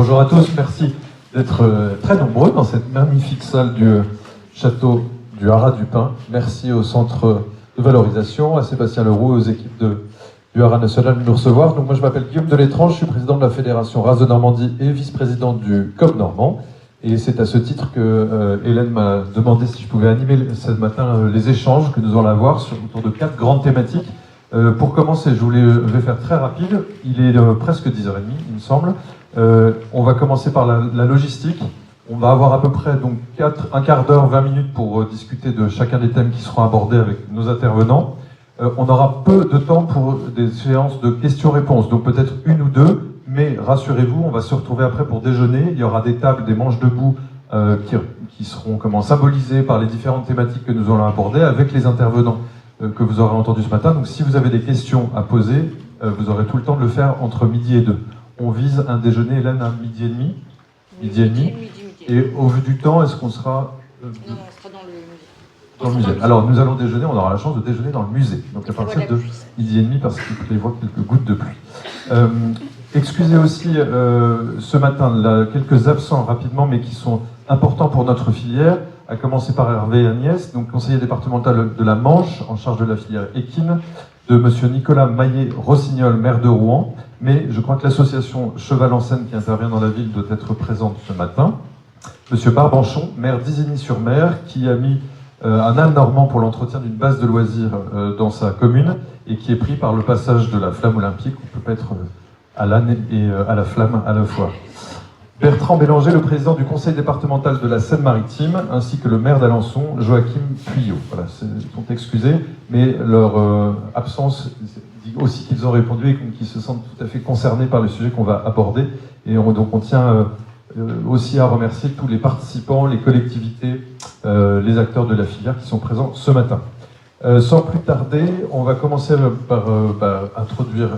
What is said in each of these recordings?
Bonjour à tous, merci d'être très nombreux dans cette magnifique salle du château du Haras du Pin. Merci au centre de valorisation, à Sébastien Leroux et aux équipes du Haras national de nous recevoir. Donc moi je m'appelle Guillaume Delétrange, je suis président de la Fédération Race de Normandie et vice-président du COP Normand. Et c'est à ce titre que Hélène m'a demandé si je pouvais animer ce matin les échanges que nous allons avoir autour de 4 grandes thématiques. Pour commencer, je vais faire très rapide. Il est presque 10h30, il me semble. On va commencer par la logistique. On va avoir à peu près donc un quart d'heure, 20 minutes pour discuter de chacun des thèmes qui seront abordés avec nos intervenants. On aura peu de temps pour des séances de questions-réponses, donc peut-être une ou deux, mais rassurez-vous, on va se retrouver après pour déjeuner. Il y aura des tables, des manches debout qui seront symbolisées par les différentes thématiques que nous allons aborder avec les intervenants que vous aurez entendus ce matin. Donc si vous avez des questions à poser, vous aurez tout le temps de le faire entre midi et 2. On vise un déjeuner, Hélène, à midi et demi. Midi et demi. Et au vu du temps, est-ce qu'on sera... Non, on sera dans le musée. Dans le musée. Alors nous allons déjeuner, on aura la chance de déjeuner dans le musée. Donc à partir de midi et demi, parce qu'il peut y avoir quelques gouttes de pluie. Excusez aussi ce matin quelques absents rapidement, mais qui sont importants pour notre filière, à commencer par Hervé Agnès, donc conseiller départemental de la Manche, en charge de la filière équine, de monsieur Nicolas Maillet-Rossignol, maire de Rouen, mais je crois que l'association Cheval en Seine qui intervient dans la ville doit être présente ce matin. Monsieur Barbanchon, maire d'Isigny-sur-Mer, qui a mis un âne normand pour l'entretien d'une base de loisirs dans sa commune, et qui est pris par le passage de la flamme olympique. On ne peut pas être à l'âne et à la flamme à la fois. Bertrand Bélanger, le président du conseil départemental de la Seine-Maritime, ainsi que le maire d'Alençon, Joachim Puyot. Voilà, ils sont excusés, mais leur absence dit aussi qu'ils ont répondu et qu'ils se sentent tout à fait concernés par le sujet qu'on va aborder. Et donc on tient aussi à remercier tous les participants, les collectivités, les acteurs de la filière qui sont présents ce matin. Sans plus tarder, on va commencer par introduire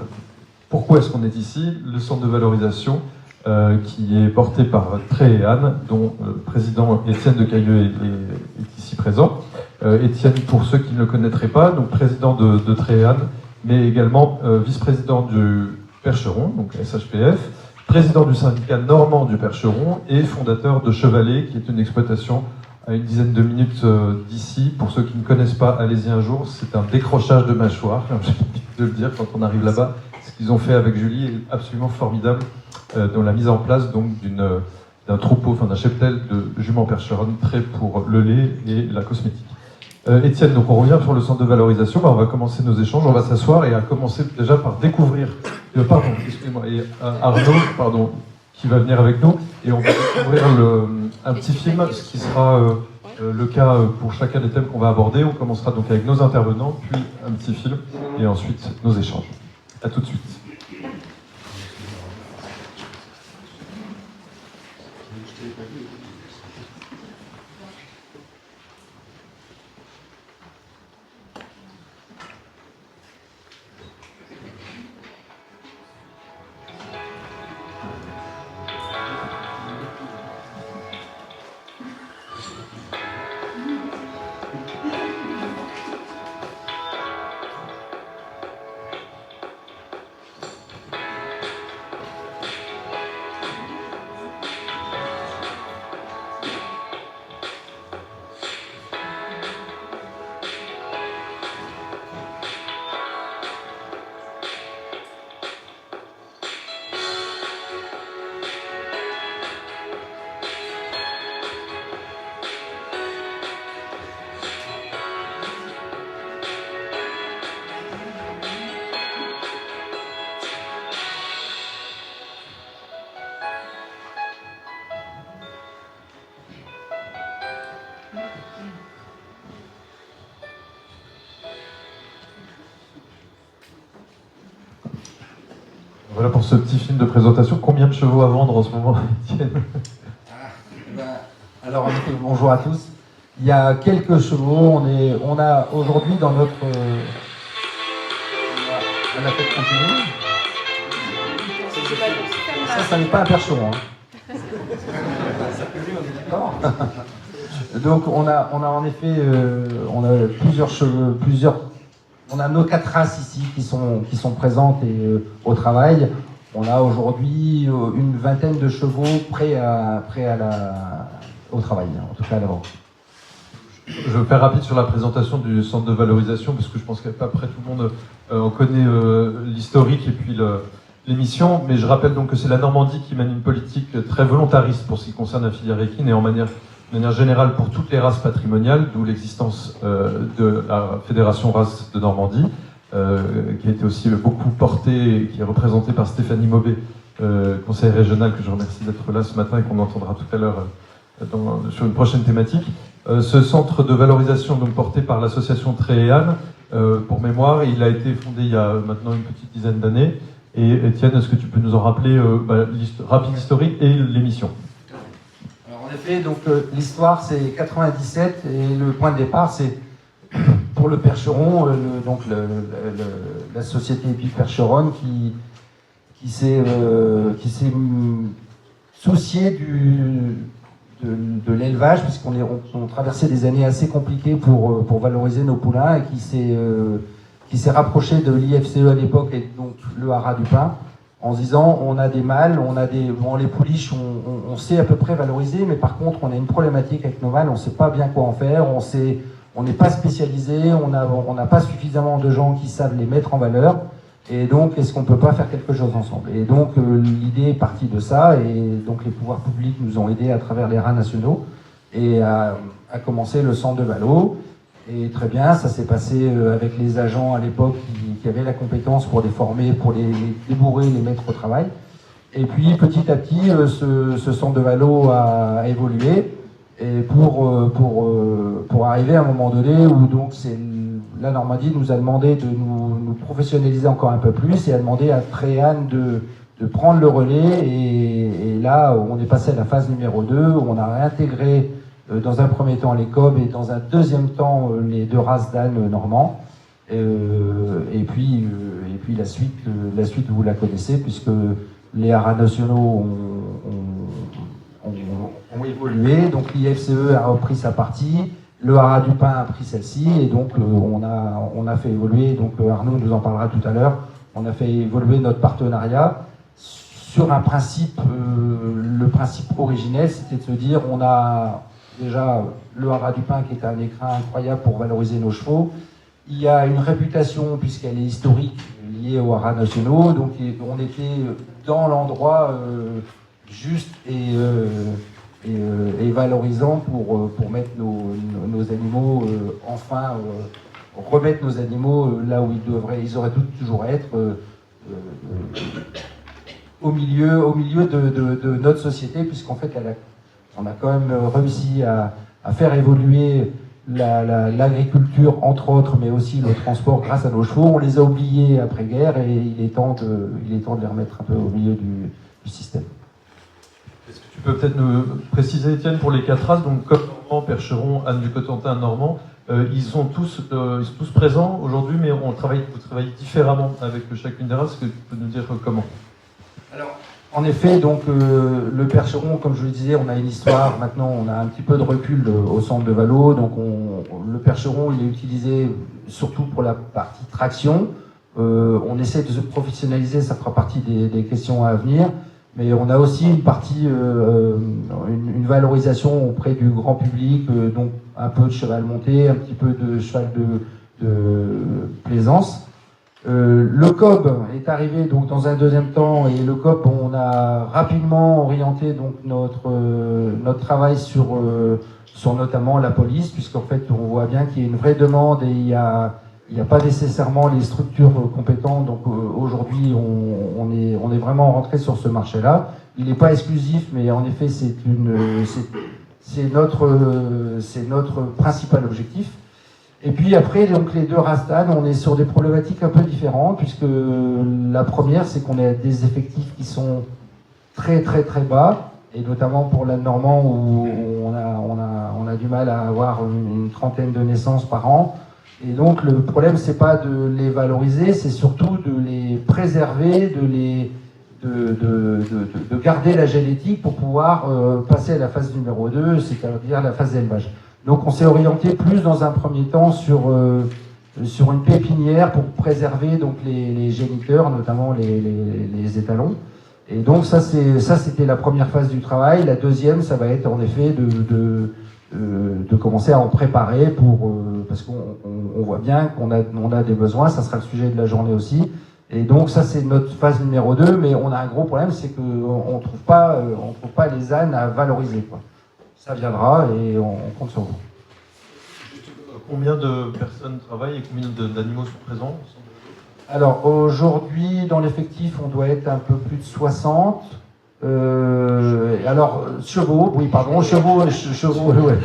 pourquoi est-ce qu'on est ici, le centre de valorisation qui est porté par Tréhéan, dont le président Étienne de Cailleux est ici présent. Étienne, pour ceux qui ne le connaîtraient pas, donc président de Tréhéan, mais également vice-président du Percheron, donc SHPF, président du syndicat normand du Percheron et fondateur de Chevalet, qui est une exploitation à une dizaine de minutes d'ici. Pour ceux qui ne connaissent pas, allez-y un jour, c'est un décrochage de mâchoire, j'ai envie de le dire, quand on arrive là-bas. Ce qu'ils ont fait avec Julie est absolument formidable, dans la mise en place donc d'un troupeau, d'un cheptel de juments percheronnes prêts pour le lait et la cosmétique. Étienne, donc on revient sur le centre de valorisation. On va commencer nos échanges, on va s'asseoir et à commencer déjà par découvrir, Arnaud, qui va venir avec nous, et on va découvrir un petit film, ce qui sera le cas pour chacun des thèmes qu'on va aborder. On commencera donc avec nos intervenants, puis un petit film, et ensuite nos échanges. À tout de suite. Voilà pour ce petit film de présentation. Combien de chevaux à vendre en ce moment, Étienne ? Alors, bonjour à tous. Il y a quelques chevaux. On a aujourd'hui dans notre... On a fait continuer. Ça n'est pas un percheron. Hein. D'accord. Donc, on a en effet on a plusieurs chevaux, on a nos 4 races ici qui sont présentes et au travail. On a aujourd'hui une vingtaine de chevaux prêts au travail, en tout cas à l'avant. Je vais faire rapide sur la présentation du centre de valorisation, parce que je pense qu'après tout le monde en connaît l'historique et puis l'émission, mais je rappelle donc que c'est la Normandie qui mène une politique très volontariste pour ce qui concerne la filière équine et de manière générale pour toutes les races patrimoniales, d'où l'existence de la Fédération Race de Normandie, qui a été aussi beaucoup portée et qui est représentée par Stéphanie Maubet, conseillère régionale, que je remercie d'être là ce matin et qu'on entendra tout à l'heure sur une prochaine thématique. Ce centre de valorisation donc porté par l'association Tréhéane, pour mémoire, il a été fondé il y a maintenant une petite dizaine d'années. Et Étienne, est-ce que tu peux nous en rappeler rapide historique et l'émission? Alors en effet, donc l'histoire c'est 97 et le point de départ c'est pour le Percheron, la société Épi Percheron qui s'est souciée de l'élevage, puisqu'on traversait des années assez compliquées pour valoriser nos poulains, et qui s'est rapproché de l'IFCE à l'époque, et donc le haras du Pin, en se disant on a des mâles, les pouliches, on sait à peu près valoriser, mais par contre on a une problématique avec nos mâles, on ne sait pas bien quoi en faire, on n'est pas spécialisé, on n'a pas suffisamment de gens qui savent les mettre en valeur. Et donc, est-ce qu'on ne peut pas faire quelque chose ensemble? Et donc, l'idée est partie de ça, et donc les pouvoirs publics nous ont aidés à travers les RAN nationaux, et à commencer le centre de valo. Et très bien, ça s'est passé avec les agents à l'époque qui avaient la compétence pour les former, pour les débourrer, les mettre au travail. Et puis, petit à petit, ce centre de valo a évolué, et pour arriver à un moment donné où donc la Normandie nous a demandé de nous professionnaliser encore un peu plus, et a demandé à Tréhéane de prendre le relais, et là on est passé à la phase numéro 2 où on a réintégré dans un premier temps les cobs et dans un deuxième temps les 2 races d'ânes normands, et puis la suite vous la connaissez, puisque les haras nationaux ont évolué, donc l'IFCE a repris sa partie, le haras du Pin a pris celle-ci, et donc on a fait évoluer, donc Arnaud nous en parlera tout à l'heure, on a fait évoluer notre partenariat sur un principe, le principe originel, c'était de se dire, on a déjà le haras du Pin qui est un écrin incroyable pour valoriser nos chevaux, il y a une réputation puisqu'elle est historique liée aux haras nationaux, donc on était dans l'endroit juste et valorisant pour mettre nos animaux, remettre nos animaux là où ils auraient toujours être, au milieu de notre société, puisqu'en fait on a quand même réussi à faire évoluer l'agriculture entre autres, mais aussi le transport grâce à nos chevaux. On les a oubliés après-guerre, et il est temps de les remettre un peu au milieu du système. Est-ce que tu peux peut-être nous préciser, Étienne, pour les 4 races, donc Coq normand, Percheron, Âne du Cotentin, Normand, ils sont tous présents aujourd'hui, mais vous travaillez différemment avec chacune des races. Est-ce que tu peux nous dire comment? Alors, en effet, donc le Percheron, comme je le disais, on a une histoire. Maintenant, on a un petit peu de recul au centre de valo. Donc, le Percheron, il est utilisé surtout pour la partie traction. On essaie de se professionnaliser, ça fera partie des questions à venir. Mais on a aussi une partie, une valorisation auprès du grand public, donc un peu de cheval monté, un petit peu de cheval de plaisance. Le COB est arrivé donc dans un deuxième temps, et le COB, on a rapidement orienté donc notre travail sur notamment la police, puisqu'en fait on voit bien qu'il y a une vraie demande, et il n'y a pas nécessairement les structures compétentes. Donc aujourd'hui on est vraiment rentré sur ce marché-là. Il n'est pas exclusif, mais en effet c'est notre principal objectif. Et puis après, donc les 2 races d'ânes, on est sur des problématiques un peu différentes, puisque la première, c'est qu'on a des effectifs qui sont très très très bas, et notamment pour l'âne normand où on a du mal à avoir une trentaine de naissances par an. Et donc le problème, c'est pas de les valoriser, c'est surtout de les préserver, de garder la génétique pour pouvoir passer à la phase numéro 2, c'est-à-dire la phase d'élevage. Donc on s'est orienté plus dans un premier temps sur sur une pépinière pour préserver donc les géniteurs, notamment les étalons. Et donc ça c'était la première phase du travail. La deuxième, ça va être en effet de commencer à en préparer parce qu'on voit bien qu'on a des besoins. Ça sera le sujet de la journée aussi. Et donc ça c'est notre phase numéro 2, mais on a un gros problème, c'est qu'on trouve pas les ânes à valoriser, quoi. Ça viendra et on compte sur vous. Combien de personnes travaillent et combien d'animaux sont présents? Alors aujourd'hui, dans l'effectif, on doit être un peu plus de 60. Chevaux, oui, pardon, chevaux, ouais.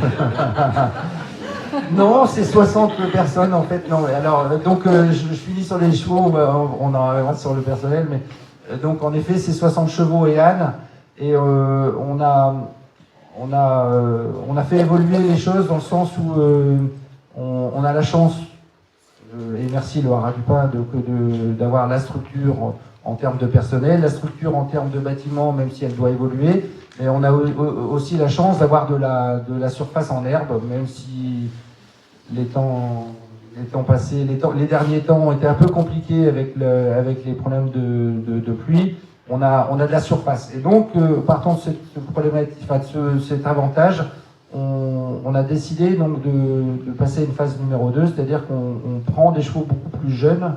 Non, c'est 60 personnes en fait. Non, alors donc je finis sur les chevaux, on en reviendra sur le personnel, mais donc en effet, c'est 60 chevaux et ânes, et on a fait évoluer les choses dans le sens où on a la chance, et merci le Haras du Pin, d'avoir la structure en termes de personnel, la structure en termes de bâtiment, même si elle doit évoluer, mais on a aussi la chance d'avoir de la surface en herbe, même si les temps passés, les derniers temps ont été un peu compliqués avec les problèmes de pluie. On a de la surface. Et donc, partant de cette problématique, de cet avantage, on a décidé donc de passer à une phase numéro 2, c'est-à-dire qu'on prend des chevaux beaucoup plus jeunes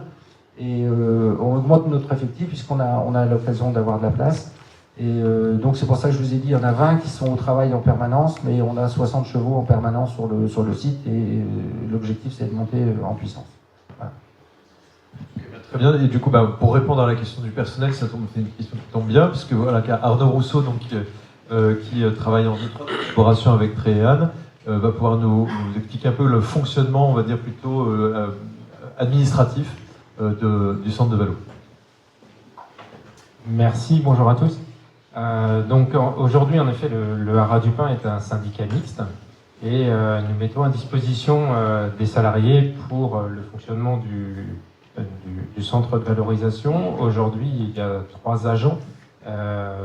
et on augmente notre effectif puisqu'on a l'occasion d'avoir de la place. Et donc c'est pour ça que je vous ai dit, il y en a 20 qui sont au travail en permanence, mais on a 60 chevaux en permanence sur le site et l'objectif c'est de monter en puissance. Voilà. Très bien, et du coup, pour répondre à la question du personnel, c'est une question qui tombe bien, puisque voilà, Arnaud Rousseau, donc, qui travaille en collaboration avec Tréhéan, va pouvoir nous expliquer un peu le fonctionnement, on va dire plutôt administratif du centre de Vallaux. Merci, bonjour à tous. Donc aujourd'hui, en effet, le Haras du Pin est un syndicat mixte et nous mettons à disposition des salariés pour le fonctionnement du centre de valorisation. Aujourd'hui, il y a 3 agents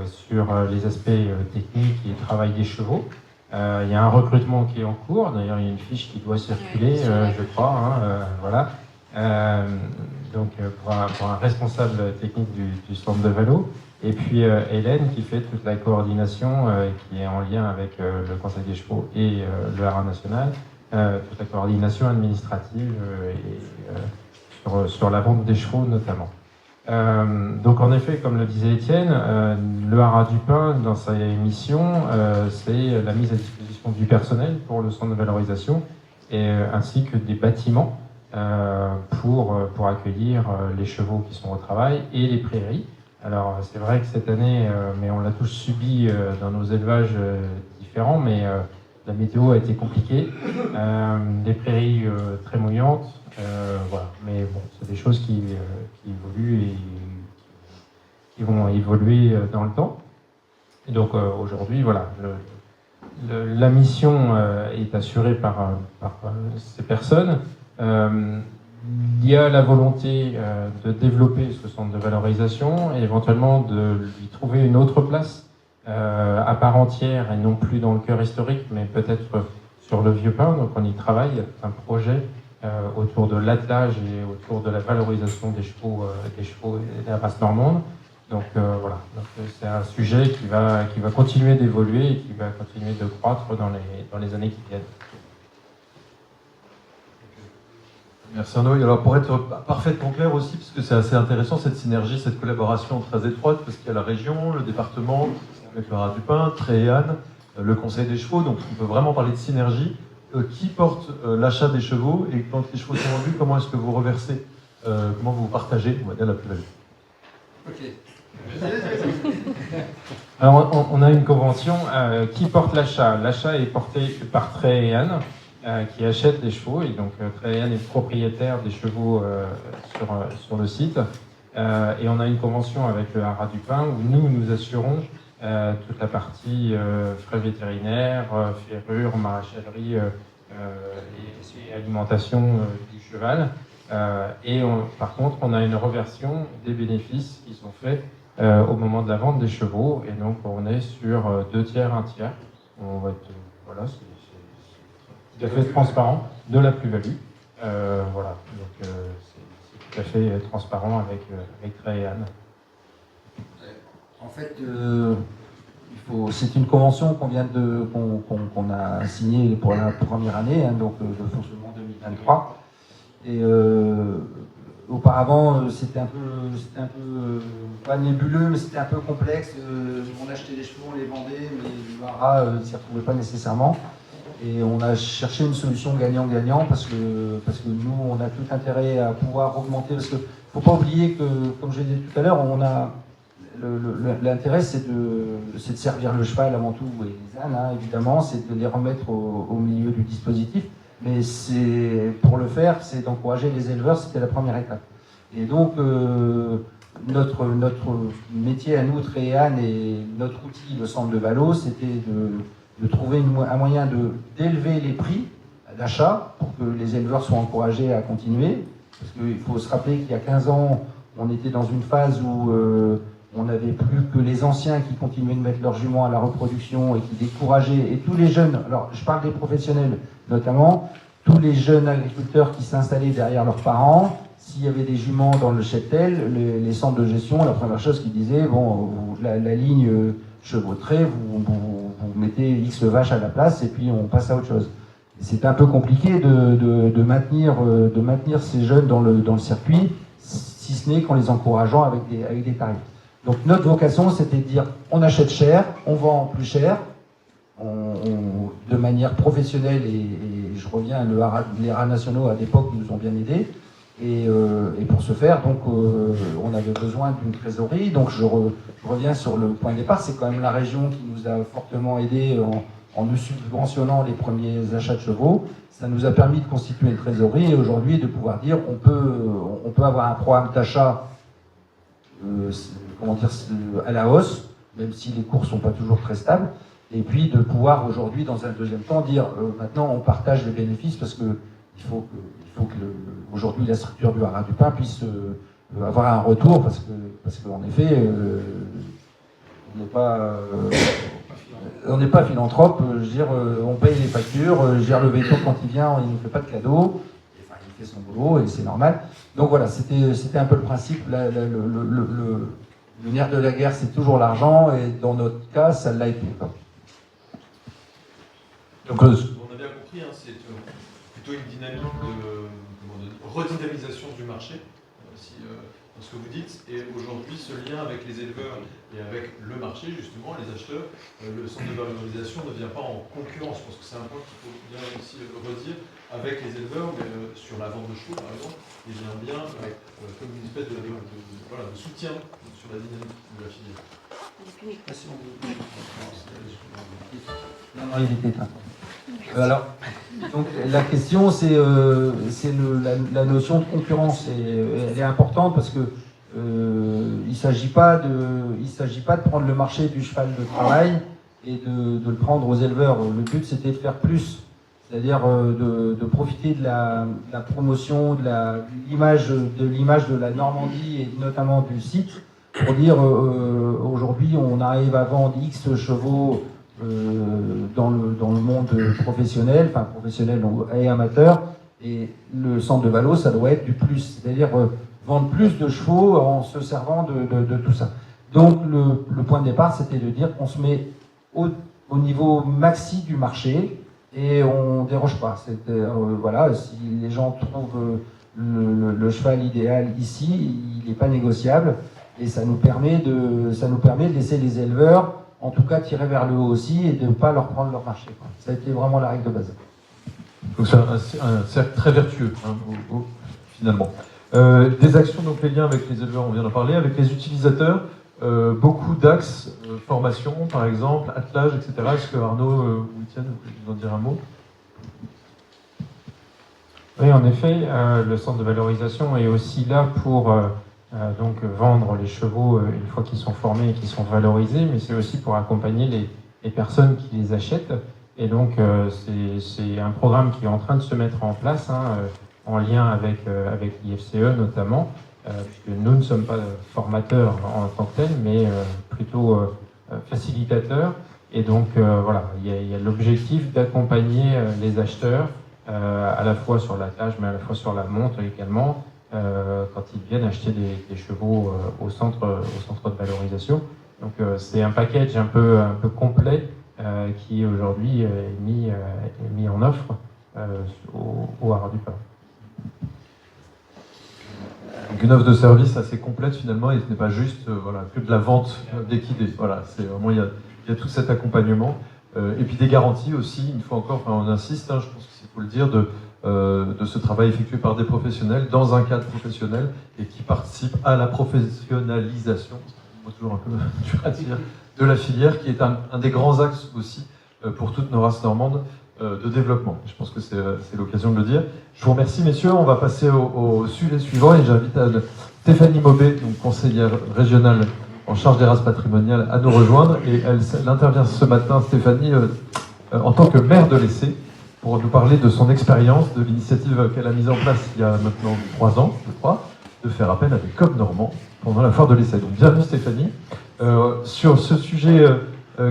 sur les aspects techniques et travail des chevaux. Il y a un recrutement qui est en cours, d'ailleurs il y a une fiche qui doit circuler, je crois, voilà. Donc pour un responsable technique du centre de Vallaux. Et puis Hélène qui fait toute la coordination, qui est en lien avec le Conseil des chevaux et le Haras national, toute la coordination administrative sur la vente des chevaux notamment. Donc en effet, comme le disait Étienne, le Haras du Pin, dans sa mission, c'est la mise à disposition du personnel pour le centre de valorisation, ainsi que des bâtiments pour accueillir les chevaux qui sont au travail et les prairies. Alors c'est vrai que cette année, mais on l'a tous subi dans nos élevages différents, mais la météo a été compliquée, des prairies très mouillantes, voilà. Mais bon, c'est des choses qui évoluent et qui vont évoluer dans le temps. Et donc aujourd'hui, voilà, la mission est assurée par ces personnes. Il y a la volonté de développer ce centre de valorisation et éventuellement de lui trouver une autre place à part entière et non plus dans le cœur historique, mais peut-être sur le Vieux-Pin. Donc on y travaille, c'est un projet autour de l'attelage et autour de la valorisation des chevaux et de la race normande. Donc voilà, c'est un sujet qui va continuer d'évoluer et qui va continuer de croître dans les années qui viennent. Merci Arnaud. Alors pour être parfaitement clair aussi, parce que c'est assez intéressant cette synergie, cette collaboration très étroite, parce qu'il y a la région, le département, avec le Haras du Pin, Tréhéan, le Conseil des chevaux, donc on peut vraiment parler de synergie. Qui porte l'achat des chevaux et quand les chevaux sont vendus, comment est-ce que vous reversez, comment vous partagez, on va dire, la plus-value? Ok. Alors on a une convention qui porte l'achat. L'achat est porté par Tréhéan, qui achète les chevaux, et donc Tréhéan est propriétaire des chevaux sur le site. Et on a une convention avec le Haras du Pin où nous assurons toute la partie frais vétérinaires, ferrure, maréchalerie et alimentation du cheval. Et par contre, on a une reversion des bénéfices qui sont faits au moment de la vente des chevaux. Et donc, on est sur 2 tiers, 1 tiers. On va être, voilà, c'est tout à fait transparent de la plus-value. Voilà, donc c'est tout à fait transparent avec Trey et Anne. En fait, c'est une convention qu'on a signée pour la première année, hein, donc de fonctionnement 2023. Et auparavant, c'était un peu pas nébuleux, mais c'était un peu complexe. On achetait les chevaux, on les vendait, mais le haras ne s'y retrouvait pas nécessairement. Et on a cherché une solution gagnant-gagnant parce que nous, on a tout intérêt à pouvoir augmenter. Parce qu'il ne faut pas oublier que, comme je l'ai dit tout à l'heure, l'intérêt, c'est de servir le cheval avant tout, et les ânes, hein, évidemment, c'est de les remettre au milieu du dispositif. Mais pour le faire, c'est d'encourager les éleveurs, c'était la première étape. Et donc, notre métier à nous, Trey et Anne, et notre outil, le centre de Valo, c'était de trouver un moyen d'élever les prix d'achat pour que les éleveurs soient encouragés à continuer. Parce qu'il faut se rappeler qu'il y a 15 ans, on était dans une phase où on n'avait plus que les anciens qui continuaient de mettre leurs juments à la reproduction et qui décourageaient, et tous les jeunes, alors je parle des professionnels notamment, tous les jeunes agriculteurs qui s'installaient derrière leurs parents, s'il y avait des juments dans le cheptel, les centres de gestion, la première chose qu'ils disaient, bon, la ligne chevautrée, vous mettez X vaches à la place et puis on passe à autre chose. C'est un peu compliqué de maintenir ces jeunes dans le circuit, si ce n'est qu'en les encourageant avec des tarifs. Donc notre vocation, c'était de dire, on achète cher, on vend plus cher, de manière professionnelle, et je reviens, les haras nationaux à l'époque nous ont bien aidés, et pour ce faire, donc, on avait besoin d'une trésorerie. Donc je reviens sur le point de départ, c'est quand même la région qui nous a fortement aidés en nous subventionnant les premiers achats de chevaux. Ça nous a permis de constituer une trésorerie, et aujourd'hui de pouvoir dire on peut avoir un programme d'achat à la hausse, même si les cours ne sont pas toujours très stables, et puis de pouvoir aujourd'hui, dans un deuxième temps, dire maintenant on partage les bénéfices, parce que il faut que aujourd'hui la structure du haras du Pin puisse avoir un retour, parce qu'en effet, on n'est pas philanthrope. Je veux dire, on paye les factures, je gère le veto quand il vient, il ne fait pas de cadeaux, enfin, il fait son boulot et c'est normal. Donc voilà, c'était un peu le principe. Le nerf de la guerre, c'est toujours l'argent, et dans notre cas, ça l'a été. Donc, on a bien compris, hein, c'est plutôt une dynamique de redynamisation du marché, dans ce que vous dites, et aujourd'hui ce lien avec les éleveurs et avec le marché, justement, les acheteurs, le centre de valorisation ne vient pas en concurrence. Je pense que c'est un point qu'il faut bien aussi redire avec les éleveurs, mais sur la vente de chevaux par exemple, il vient bien comme une espèce de soutien sur la dynamique de la filière. Non, il était éteint. Alors, donc, la question, c'est la notion de concurrence. Elle est importante parce que il ne s'agit pas de prendre le marché du cheval de travail et de le prendre aux éleveurs. Le but, c'était de faire plus, c'est-à-dire de profiter de la promotion, de l'image de la Normandie et notamment du site, pour dire aujourd'hui on arrive à vendre X chevaux dans le monde professionnel, enfin professionnel et amateur, et le centre de Valo, ça doit être du plus, c'est-à-dire vendre plus de chevaux en se servant de tout ça. Donc le point de départ, c'était de dire qu'on se met au niveau maxi du marché et on ne déroge pas. Voilà, si les gens trouvent le cheval idéal ici, il n'est pas négociable, et ça nous permet de laisser les éleveurs en tout cas tirer vers le haut aussi et de ne pas leur prendre leur marché. Ça a été vraiment la règle de base. Donc c'est un cercle très vertueux, hein, finalement. Des actions, donc les liens avec les éleveurs, on vient d'en parler, avec les utilisateurs, beaucoup d'axes, formation par exemple, attelage, etc. Est-ce que Arnaud ou Étienne, vous pouvez nous en dire un mot? Oui, en effet, le centre de valorisation est aussi là pour donc vendre les chevaux une fois qu'ils sont formés et qu'ils sont valorisés, mais c'est aussi pour accompagner les personnes qui les achètent. Et donc c'est un programme qui est en train de se mettre en place, hein, en lien avec l'IFCE notamment, puisque nous ne sommes pas formateurs en tant que tels, mais plutôt facilitateurs. Et donc voilà, il y a l'objectif d'accompagner les acheteurs à la fois sur l'attelage, mais à la fois sur la monte également, quand ils viennent acheter des chevaux au centre de valorisation. Donc c'est un package un peu complet qui aujourd'hui est mis en offre au Haras du Pin. Donc une offre de service assez complète finalement, et ce n'est pas juste voilà, que de la vente d'équidés. Voilà, c'est vraiment, il y a tout cet accompagnement. Et puis des garanties aussi, une fois encore, enfin, on insiste, hein, je pense qu'il faut le dire, de ce travail effectué par des professionnels dans un cadre professionnel et qui participe à la professionnalisation, c'est toujours un peu dur à dire, de la filière, qui est un des grands axes aussi pour toutes nos races normandes de développement. Je pense que c'est l'occasion de le dire. Je vous remercie, messieurs. On va passer au sujet suivant et j'invite Stéphanie Maubé, donc conseillère régionale en charge des races patrimoniales, à nous rejoindre. Et elle intervient ce matin, Stéphanie, en tant que maire de l'Essai, pour nous parler de son expérience, de l'initiative qu'elle a mise en place il y a maintenant 3 ans, je crois, de faire appel à des coqs normands pendant la foire de l'Essai. Donc bienvenue Stéphanie. Sur ce sujet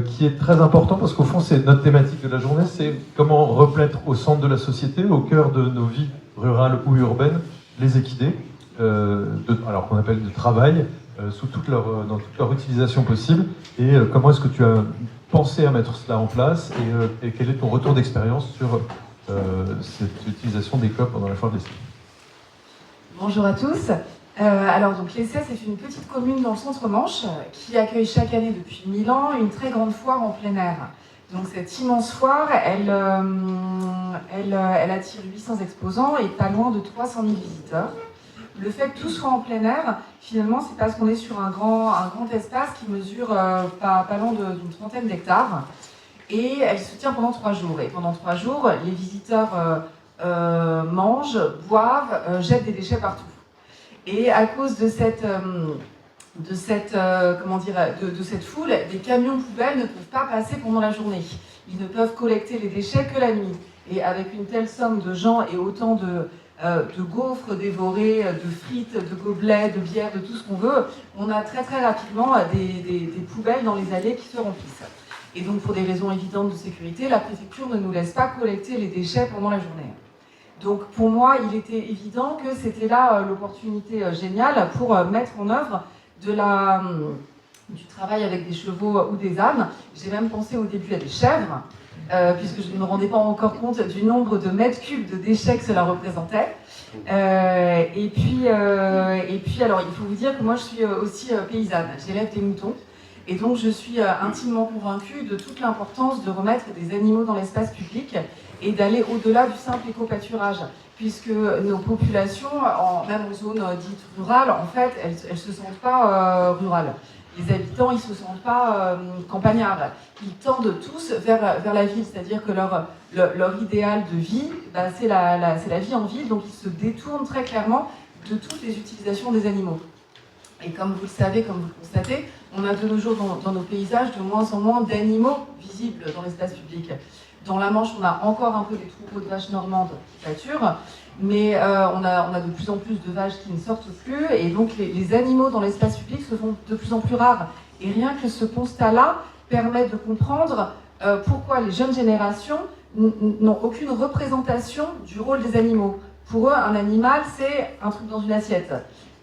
qui est très important, parce qu'au fond c'est notre thématique de la journée, c'est comment remettre au centre de la société, au cœur de nos vies rurales ou urbaines, les équidés, alors qu'on appelle de travail, dans toute leur utilisation possible. Et comment est-ce que tu as pensé à mettre cela en place, et quel est ton retour d'expérience sur cette utilisation des coqs pendant la foire de l'Essai? Bonjour à tous. Alors donc l'Essai, c'est une petite commune dans le centre-Manche qui accueille chaque année depuis 1000 ans une très grande foire en plein air. Donc cette immense foire, elle attire 800 exposants et pas loin de 300 000 visiteurs. Le fait que tout soit en plein air, finalement, c'est parce qu'on est sur un grand espace qui mesure pas loin d'une trentaine d'hectares. Et elle se tient pendant 3 jours. Et pendant 3 jours, les visiteurs mangent, boivent, jettent des déchets partout. Et à cause de cette foule, les camions poubelles ne peuvent pas passer pendant la journée. Ils ne peuvent collecter les déchets que la nuit. Et avec une telle somme de gens et autant de gaufres dévorés, de frites, de gobelets, de bières, de tout ce qu'on veut, on a très très rapidement des poubelles dans les allées qui se remplissent. Et donc pour des raisons évidentes de sécurité, la préfecture ne nous laisse pas collecter les déchets pendant la journée. Donc pour moi, il était évident que c'était là l'opportunité géniale pour mettre en œuvre du travail avec des chevaux ou des ânes. J'ai même pensé au début à des chèvres, puisque je ne me rendais pas encore compte du nombre de mètres cubes de déchets que cela représentait. Et puis, alors, il faut vous dire que moi, je suis aussi paysanne. J'élève des moutons. Et donc, je suis intimement convaincue de toute l'importance de remettre des animaux dans l'espace public et d'aller au-delà du simple éco-pâturage, puisque nos populations, même en zone dite rurale, en fait, elles ne se sentent pas rurales. Les habitants, ils ne se sentent pas campagnards. Ils tendent tous vers la ville, c'est-à-dire que leur idéal de vie, c'est la vie en ville, donc ils se détournent très clairement de toutes les utilisations des animaux. Et comme vous le savez, comme vous le constatez, on a de nos jours dans nos paysages de moins en moins d'animaux visibles dans l'espace public. Dans la Manche, on a encore un peu des troupeaux de vaches normandes qui pâturent, mais on a de plus en plus de vaches qui ne sortent plus, et donc les animaux dans l'espace public se font de plus en plus rares. Et rien que ce constat-là permet de comprendre pourquoi les jeunes générations n'ont aucune représentation du rôle des animaux. Pour eux, un animal, c'est un truc dans une assiette.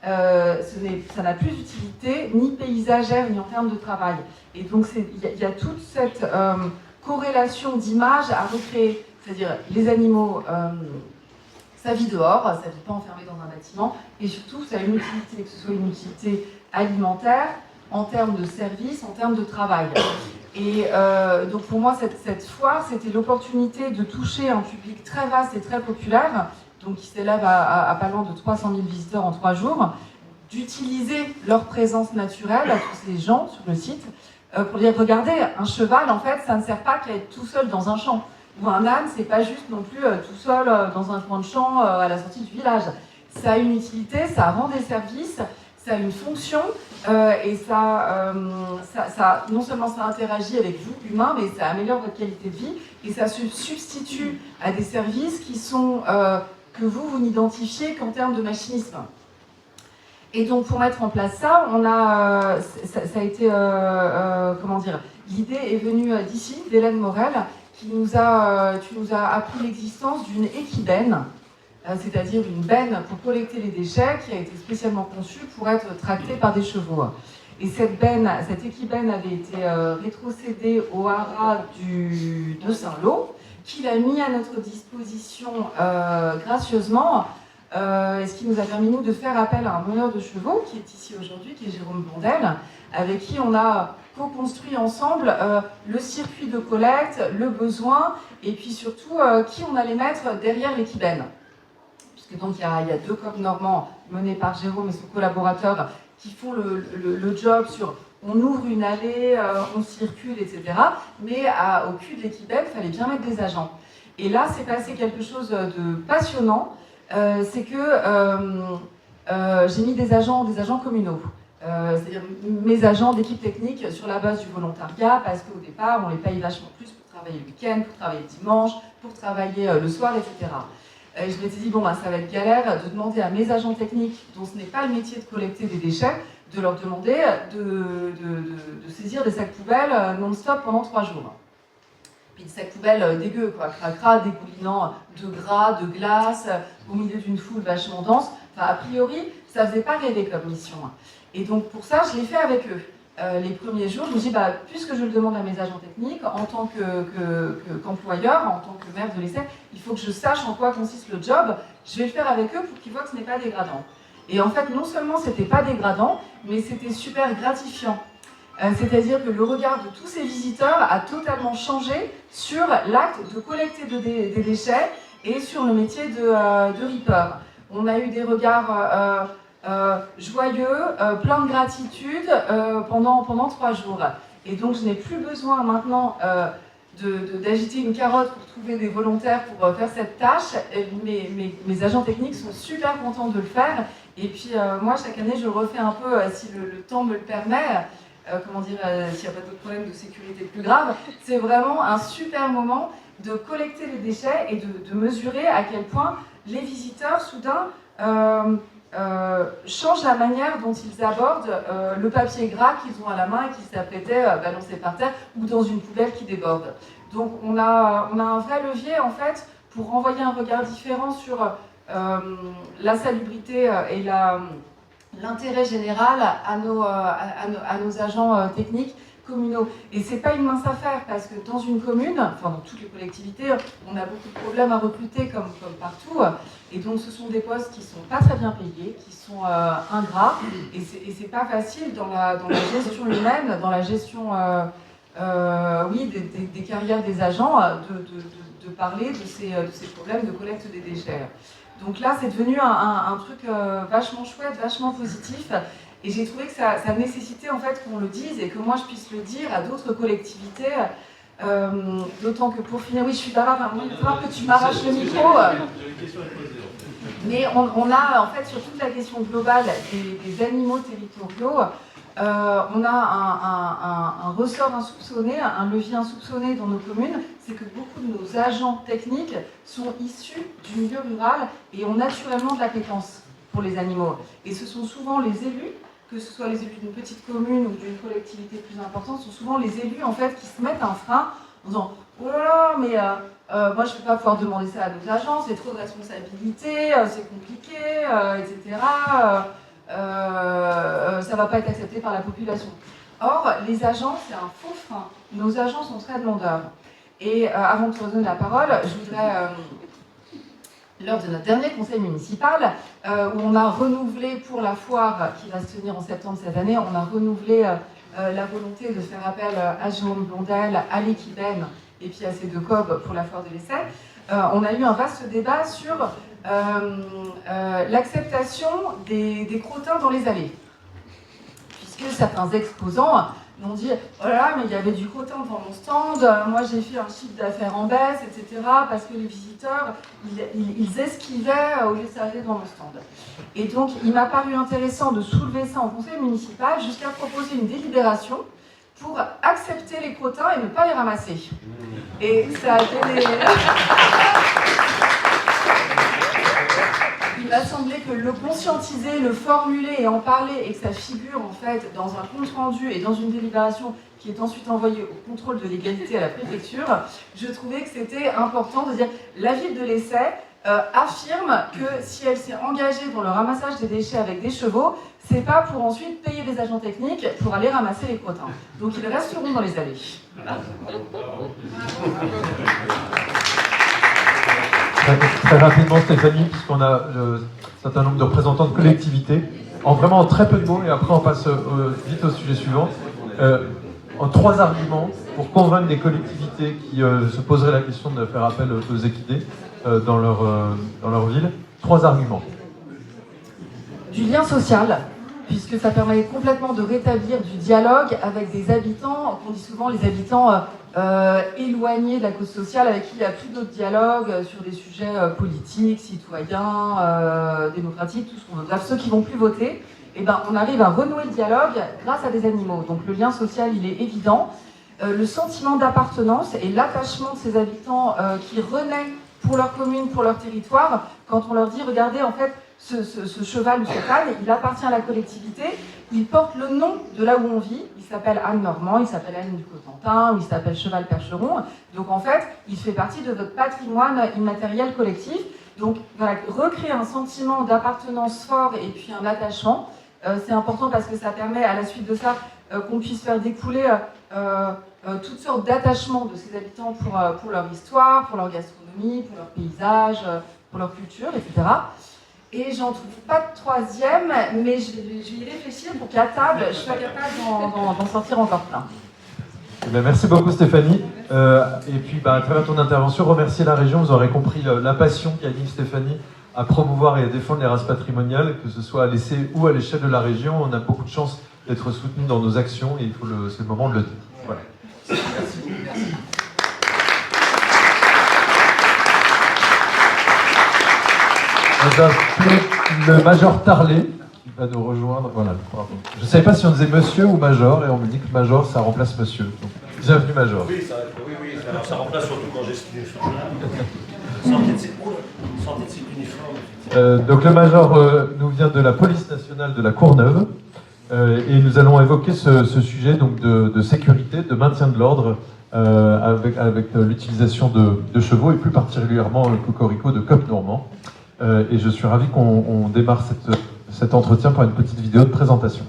Ça n'a plus d'utilité, ni paysagère, ni en termes de travail. Et donc, il y a toute cette corrélation d'images à recréer. C'est-à-dire, les animaux, ça vit dehors, ça ne vit pas enfermé dans un bâtiment, et surtout, ça a une utilité, que ce soit une utilité alimentaire, en termes de service, en termes de travail. Et donc, pour moi, cette foire, c'était l'opportunité de toucher un public très vaste et très populaire, donc qui s'élève à pas loin de 300 000 visiteurs en 3 jours, d'utiliser leur présence naturelle à tous ces gens sur le site, pour dire, regardez, un cheval, en fait, ça ne sert pas qu'à être tout seul dans un champ. Ou un âne, c'est pas juste non plus tout seul dans un coin de champ à la sortie du village. Ça a une utilité, ça rend des services, ça a une fonction, et non seulement ça interagit avec vous, humains, mais ça améliore votre qualité de vie, et ça se substitue à des services qui sont... que vous n'identifiez qu'en termes de machinisme. Et donc, pour mettre en place ça, ça a été, comment dire, l'idée est venue d'ici, d'Hélène Morel, tu nous as appris l'existence d'une équibène, c'est-à-dire une benne pour collecter les déchets qui a été spécialement conçue pour être tractée par des chevaux. Et cette équibène avait été rétrocédée au haras de Saint-Lô, qu'il a mis à notre disposition gracieusement, et ce qui nous a permis, nous, de faire appel à un meneur de chevaux qui est ici aujourd'hui, qui est Jérôme Blondel, avec qui on a co-construit ensemble le circuit de collecte, le besoin, et puis surtout qui on allait mettre derrière l'équibène. Puisque donc il y a 2 coqs normands menés par Jérôme et son collaborateur qui font le job sur on ouvre une allée, on circule, etc. Mais au cul de l'équibène, il fallait bien mettre des agents. Et là, c'est passé quelque chose de passionnant, c'est que j'ai mis des agents communaux. C'est-à-dire mes agents d'équipe technique sur la base du volontariat, parce qu'au départ, on les paye vachement plus pour travailler le week-end, pour travailler le dimanche, pour travailler le soir, etc. Et je m'étais dit, bon, ça va être galère de demander à mes agents techniques, dont ce n'est pas le métier de collecter des déchets, de leur demander de saisir des sacs poubelles non-stop pendant 3 jours. Puis des sacs poubelles dégueux, quoi, cracra, dégoulinant de gras, de glace, au milieu d'une foule vachement dense. Enfin, a priori, ça faisait pas rêver comme mission. Et donc pour ça, je l'ai fait avec eux. Les premiers jours, je me suis dit, puisque je le demande à mes agents techniques, en tant qu'employeur, en tant que maire de l'essai, il faut que je sache en quoi consiste le job. Je vais le faire avec eux pour qu'ils voient que ce n'est pas dégradant. Et en fait, non seulement c'était pas dégradant, mais c'était super gratifiant. C'est-à-dire que le regard de tous ces visiteurs a totalement changé sur l'acte de collecter des déchets et sur le métier de reaper. On a eu des regards joyeux, plein de gratitude pendant 3 jours. Et donc je n'ai plus besoin maintenant d'agiter une carotte pour trouver des volontaires pour faire cette tâche. Mes agents techniques sont super contents de le faire. Et puis moi, chaque année, je le refais un peu si le temps me le permet. S'il n'y a pas d'autres problèmes de sécurité plus graves. C'est vraiment un super moment de collecter les déchets et de mesurer à quel point les visiteurs, soudain, changent la manière dont ils abordent le papier gras qu'ils ont à la main et qu'ils s'apprêtaient à balancer par terre ou dans une poubelle qui déborde. Donc on a un vrai levier en fait pour renvoyer un regard différent sur la salubrité et l'intérêt général à nos agents techniques communaux. Et c'est pas une mince affaire parce que dans une commune, enfin dans toutes les collectivités, on a beaucoup de problèmes à recruter comme partout. Et donc ce sont des postes qui sont pas très bien payés, qui sont ingrats. Et c'est pas facile dans la gestion humaine, dans la gestion des carrières des agents, de parler de ces problèmes de collecte des déchets. Donc là, c'est devenu un truc vachement chouette, vachement positif. Et j'ai trouvé que ça nécessitait en fait qu'on le dise et que moi je puisse le dire à d'autres collectivités. D'autant que pour finir, oui, je suis bavarde, il va falloir que tu m'arraches le micro. Mais on a en fait sur toute la question globale des animaux territoriaux, on a un ressort insoupçonné, un levier insoupçonné dans nos communes, c'est que beaucoup de nos agents techniques sont issus du milieu rural et ont naturellement de l'appétence pour les animaux. Et ce sont souvent les élus, que ce soit les élus d'une petite commune ou d'une collectivité plus importante, sont souvent les élus en fait qui se mettent un frein en disant « Oh là là, mais moi je ne vais pas pouvoir demander ça à nos agents, c'est trop de responsabilité, c'est compliqué, etc. Ça ne va pas être accepté par la population. » Or, les agents, c'est un faux frein. Nos agents sont très demandeurs. Et avant de te redonner la parole, je voudrais, lors de notre dernier conseil municipal, où on a renouvelé pour la foire qui va se tenir en septembre cette année, on a renouvelé la volonté de faire appel à Jérôme Blondel, à l'équibène et puis à ces 2 COB pour la foire de l'essai. On a eu un vaste débat sur l'acceptation des crottins dans les allées. Puisque certains exposants m'ont dit « Oh là là, mais il y avait du crottin dans mon stand, moi j'ai fait un chiffre d'affaires en baisse, etc. » parce que les visiteurs, ils esquivaient au lieu de s'arrêter dans mon stand. Et donc, il m'a paru intéressant de soulever ça en conseil municipal jusqu'à proposer une délibération pour accepter les crottins et ne pas les ramasser. Et ça a été m'a semblé que le conscientiser, le formuler et en parler, et que ça figure en fait dans un compte rendu et dans une délibération qui est ensuite envoyée au contrôle de l'égalité à la préfecture, je trouvais que c'était important de dire la ville de l'Essai affirme que si elle s'est engagée dans le ramassage des déchets avec des chevaux, c'est pas pour ensuite payer des agents techniques pour aller ramasser les crottins. Donc ils resteront dans les allées. Très rapidement, Stéphanie, puisqu'on a un certain nombre de représentants de collectivités, en très peu de mots, et après on passe vite au sujet suivant. En 3 arguments pour convaincre des collectivités qui se poseraient la question de faire appel aux équidés dans leur ville. 3 arguments. Du lien social, puisque ça permet complètement de rétablir du dialogue avec des habitants, qu'on dit souvent les habitants éloignés de la cause sociale, avec qui il n'y a plus d'autres dialogues sur des sujets politiques, citoyens, démocratiques, tout ce qu'on veut. Bref, ceux qui vont plus voter, eh ben, on arrive à renouer le dialogue grâce à des animaux. Donc le lien social, il est évident. Le sentiment d'appartenance et l'attachement de ces habitants qui renaît pour leur commune, pour leur territoire, quand on leur dit, regardez, en fait, ce cheval ou cet âne, il appartient à la collectivité, il porte le nom de là où on vit, il s'appelle Anne Normand, il s'appelle Anne du Cotentin, ou il s'appelle Cheval Percheron, donc en fait, il fait partie de votre patrimoine immatériel collectif. Donc voilà, recréer un sentiment d'appartenance fort et puis un attachement, c'est important parce que ça permet à la suite de ça qu'on puisse faire découler toutes sortes d'attachements de ces habitants pour leur histoire, pour leur gastronomie, pour leur paysage, pour leur culture, etc. Et j'en trouve pas de 3e, mais je vais y réfléchir pour qu'à table, je sois capable d'en sortir encore plein. Eh bien, merci beaucoup Stéphanie. Et puis à travers ton intervention, remercier la région. Vous aurez compris la passion qu'anime Stéphanie à promouvoir et à défendre les races patrimoniales, que ce soit à l'essai ou à l'échelle de la région. On a beaucoup de chance d'être soutenus dans nos actions et c'est le moment de le dire. Voilà. Merci beaucoup, merci. Le Major Tarlet qui va nous rejoindre. Voilà, je ne savais pas si on disait monsieur ou major, et on me dit que major ça remplace monsieur. Donc, bienvenue major. Oui, ça remplace surtout quand j'ai cet uniforme. Sortez de cet uniforme. Donc le major nous vient de la police nationale de la Courneuve et nous allons évoquer ce sujet donc de sécurité, de maintien de l'ordre avec l'utilisation de chevaux et plus particulièrement le cocorico de Coq Normand. Et je suis ravi qu'on démarre cet entretien par une petite vidéo de présentation.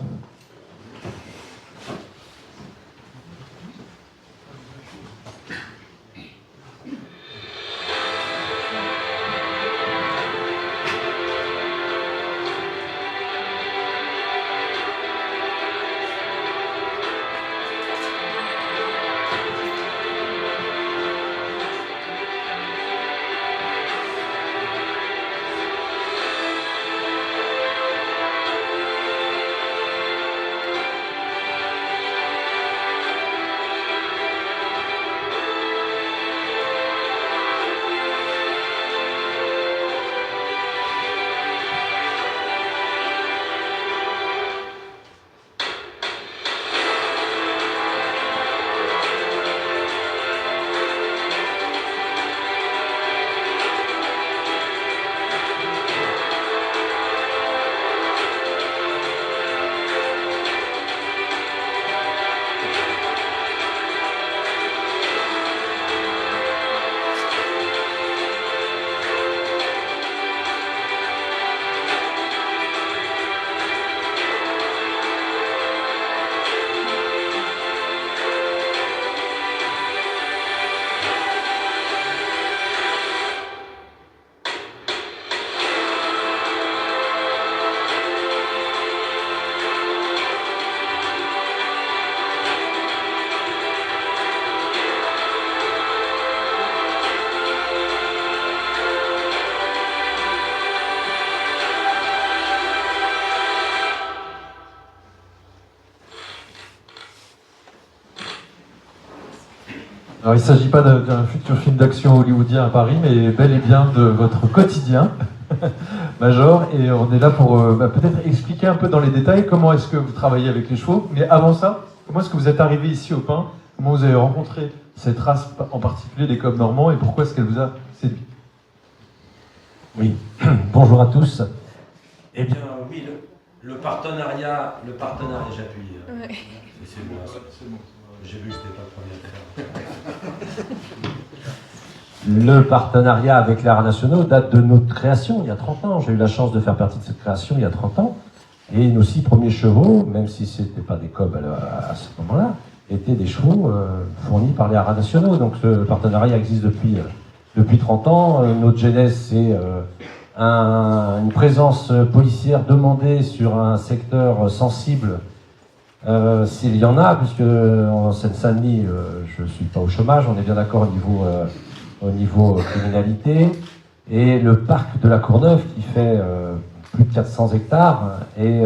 Alors, il ne s'agit pas d'un futur film d'action hollywoodien à Paris, mais bel et bien de votre quotidien, Major. Et on est là pour peut-être expliquer un peu dans les détails comment est-ce que vous travaillez avec les chevaux. Mais avant ça, comment est-ce que vous êtes arrivé ici au Pin? Comment vous avez rencontré cette race, en particulier les Coq Normands, et pourquoi est-ce qu'elle vous a séduit? Oui, bonjour à tous. Eh bien, oui, le partenariat, j'appuie. Ouais. C'est bon, j'ai vu que c'était pas le premier à le faire. Le partenariat avec les Arts nationaux date de notre création il y a 30 ans. J'ai eu la chance de faire partie de cette création il y a 30 ans. Et nos 6 premiers chevaux, même si ce n'étaient pas des cob à ce moment-là, étaient des chevaux fournis par les Arts nationaux. Donc ce partenariat existe depuis 30 ans. Notre genèse, c'est une présence policière demandée sur un secteur sensible, s'il y en a, puisque en Seine-Saint-Denis, je ne suis pas au chômage, on est bien d'accord au niveau criminalité. Et le parc de la Courneuve, qui fait plus de 400 hectares, est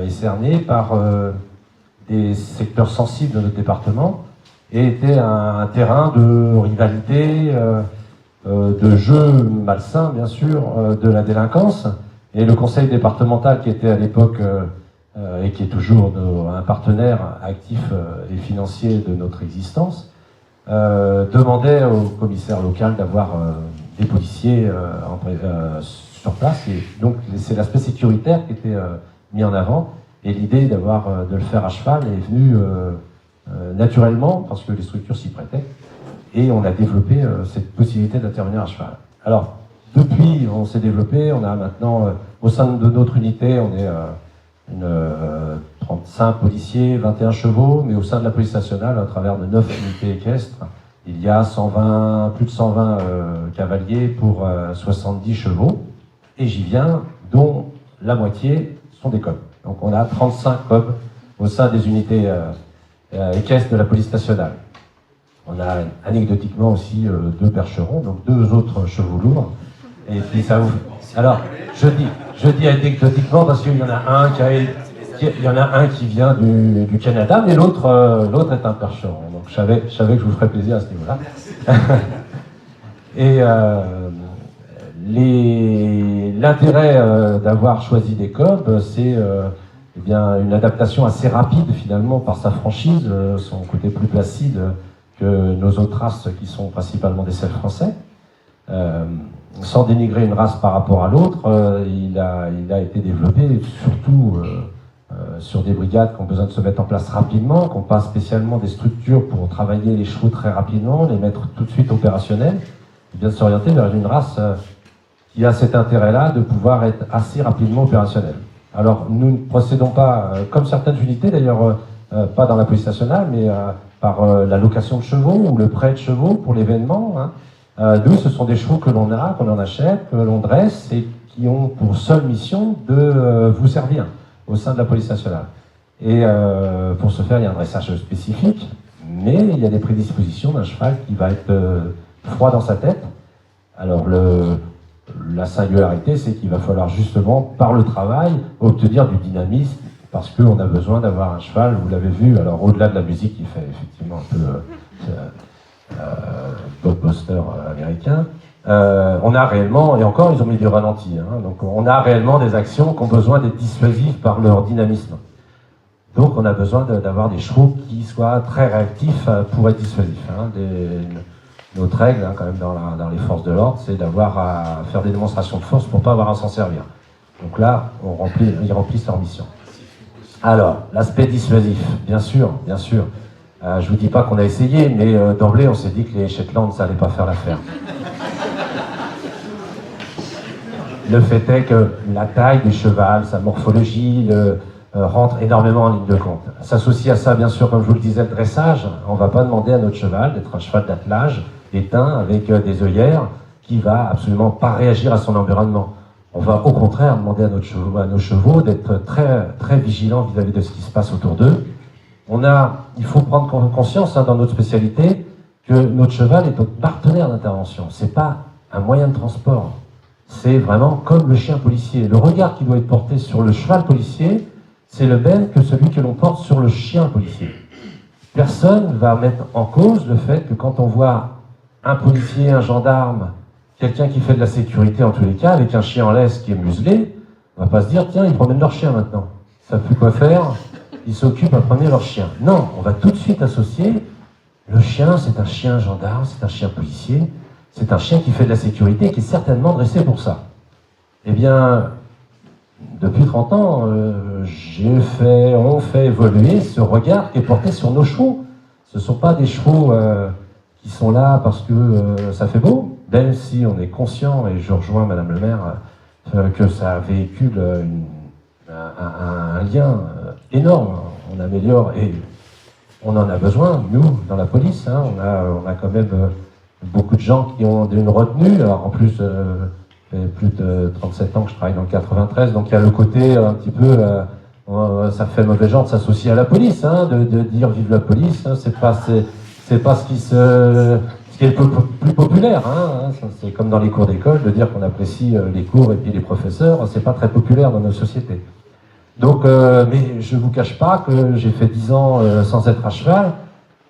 cerné par des secteurs sensibles de notre département, et était un terrain de rivalité, de jeux malsains, bien sûr, de la délinquance. Et le conseil départemental, qui était à l'époque, et qui est toujours un partenaire actif et financier de notre existence, demandait au commissaire local d'avoir des policiers sur place. Et donc c'est l'aspect sécuritaire qui était mis en avant. Et l'idée de le faire à cheval est venue naturellement, parce que les structures s'y prêtaient. Et on a développé cette possibilité d'intervenir à cheval. Alors, depuis, on s'est développé, on a maintenant, au sein de notre unité, on est 35 policiers, 21 chevaux, mais au sein de la police nationale, à travers de 9 unités équestres, il y a plus de 120 cavaliers pour 70 chevaux, et j'y viens, dont la moitié sont des cob. Donc on a 35 cob au sein des unités équestres de la police nationale. On a anecdotiquement aussi 2 percherons, donc 2 autres chevaux lourds. Et puis ça vous... Alors, je dis anecdotiquement parce qu'il y en a un qui vient du Canada, mais l'autre est un percheron. Donc je savais que je vous ferais plaisir à ce niveau-là. Et l'intérêt d'avoir choisi des cob, c'est eh bien, une adaptation assez rapide finalement par sa franchise, son côté plus placide que nos autres races qui sont principalement des cerfs français. Sans dénigrer une race par rapport à l'autre, il a été développé surtout sur des brigades qui ont besoin de se mettre en place rapidement, qui n'ont pas spécialement des structures pour travailler les chevaux très rapidement, les mettre tout de suite opérationnels, et bien s'orienter vers une race qui a cet intérêt-là de pouvoir être assez rapidement opérationnel. Alors nous ne procédons pas, comme certaines unités d'ailleurs, pas dans la police nationale, mais par la location de chevaux ou le prêt de chevaux pour l'événement. Nous, ce sont des chevaux que l'on a, qu'on en achète, que l'on dresse et qui ont pour seule mission de vous servir au sein de la police nationale. Et pour ce faire, il y a un dressage spécifique, mais il y a des prédispositions d'un cheval qui va être froid dans sa tête. Alors la singularité, c'est qu'il va falloir justement, par le travail, obtenir du dynamisme, parce qu'on a besoin d'avoir un cheval, vous l'avez vu, alors au-delà de la musique, il fait effectivement un peu blockbuster américain, on a réellement, et encore ils ont mis du ralenti, donc on a réellement des actions qui ont besoin d'être dissuasives par leur dynamisme. Donc on a besoin d'avoir des chevaux qui soient très réactifs pour être dissuasifs. Notre règle, quand même, dans les forces de l'ordre, c'est d'avoir à faire des démonstrations de force pour ne pas avoir à s'en servir. Donc là, ils remplissent leur mission. Alors, l'aspect dissuasif, bien sûr. Je ne vous dis pas qu'on a essayé, mais d'emblée, on s'est dit que les Shetland, ça n'allait pas faire l'affaire. Le fait est que la taille du cheval, sa morphologie, rentre énormément en ligne de compte. S'associe à ça, bien sûr, comme je vous le disais, le dressage. On ne va pas demander à notre cheval d'être un cheval d'attelage, éteint, avec des œillères, qui va absolument pas réagir à son environnement. On va au contraire demander à nos chevaux d'être très, très vigilants vis-à-vis de ce qui se passe autour d'eux. Il faut prendre conscience dans notre spécialité que notre cheval est notre partenaire d'intervention. C'est pas un moyen de transport. C'est vraiment comme le chien policier. Le regard qui doit être porté sur le cheval policier, c'est le même que celui que l'on porte sur le chien policier. Personne ne va mettre en cause le fait que quand on voit un policier, un gendarme, quelqu'un qui fait de la sécurité en tous les cas, avec un chien en laisse qui est muselé, on va pas se dire, tiens, ils promènent leur chien maintenant. Ils savent plus quoi faire, ils s'occupent à promener leur chien. Non, on va tout de suite associer, le chien, c'est un chien gendarme, c'est un chien policier, c'est un chien qui fait de la sécurité et qui est certainement dressé pour ça. Eh bien, depuis 30 ans, on fait évoluer ce regard qui est porté sur nos chevaux. Ce ne sont pas des chevaux qui sont là parce que ça fait beau, même si on est conscient, et je rejoins Madame le maire, que ça véhicule un lien énorme. On améliore, et on en a besoin, nous, dans la police. Hein, on a quand même beaucoup de gens qui ont une retenue. Alors en plus, ça fait plus de 37 ans que je travaille dans le 93, donc il y a le côté un petit peu, ça fait mauvais genre de s'associer à la police, hein, de dire vive la police. Hein, c'est pas ce qui est le plus populaire. Hein, c'est comme dans les cours d'école, de dire qu'on apprécie les cours et puis les professeurs, c'est pas très populaire dans nos sociétés. Donc, mais je ne vous cache pas que j'ai fait 10 ans sans être à cheval,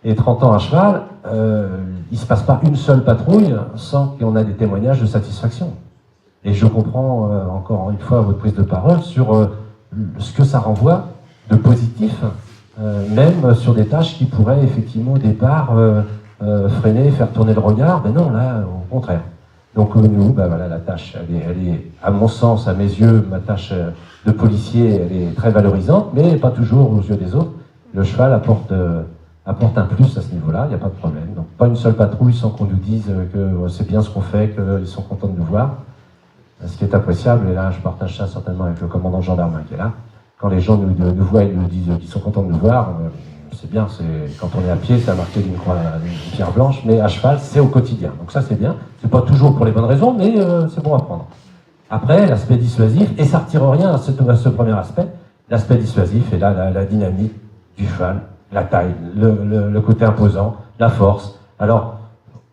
et 30 ans à cheval, il ne se passe pas une seule patrouille sans qu'on ait des témoignages de satisfaction. Et je comprends encore une fois votre prise de parole sur ce que ça renvoie de positif, même sur des tâches qui pourraient effectivement au départ freiner, faire tourner le regard. Mais non, là, au contraire. Donc nous, ben voilà, la tâche, elle est, à mon sens, à mes yeux, ma tâche de policier, elle est très valorisante, mais pas toujours aux yeux des autres. Le cheval apporte un plus à ce niveau-là, il n'y a pas de problème. Donc pas une seule patrouille sans qu'on nous dise que c'est bien ce qu'on fait, qu'ils sont contents de nous voir. Ce qui est appréciable, et là je partage ça certainement avec le commandant gendarme qui est là, quand les gens nous voient et nous disent qu'ils sont contents de nous voir, c'est bien, quand on est à pied, c'est marqué d'une pierre blanche, mais à cheval, c'est au quotidien. Donc ça c'est bien, c'est pas toujours pour les bonnes raisons, mais c'est bon à prendre. Après, l'aspect dissuasif, et ça ne retire rien à ce premier aspect, l'aspect dissuasif, et là la dynamique du cheval, la taille, le côté imposant, la force. Alors,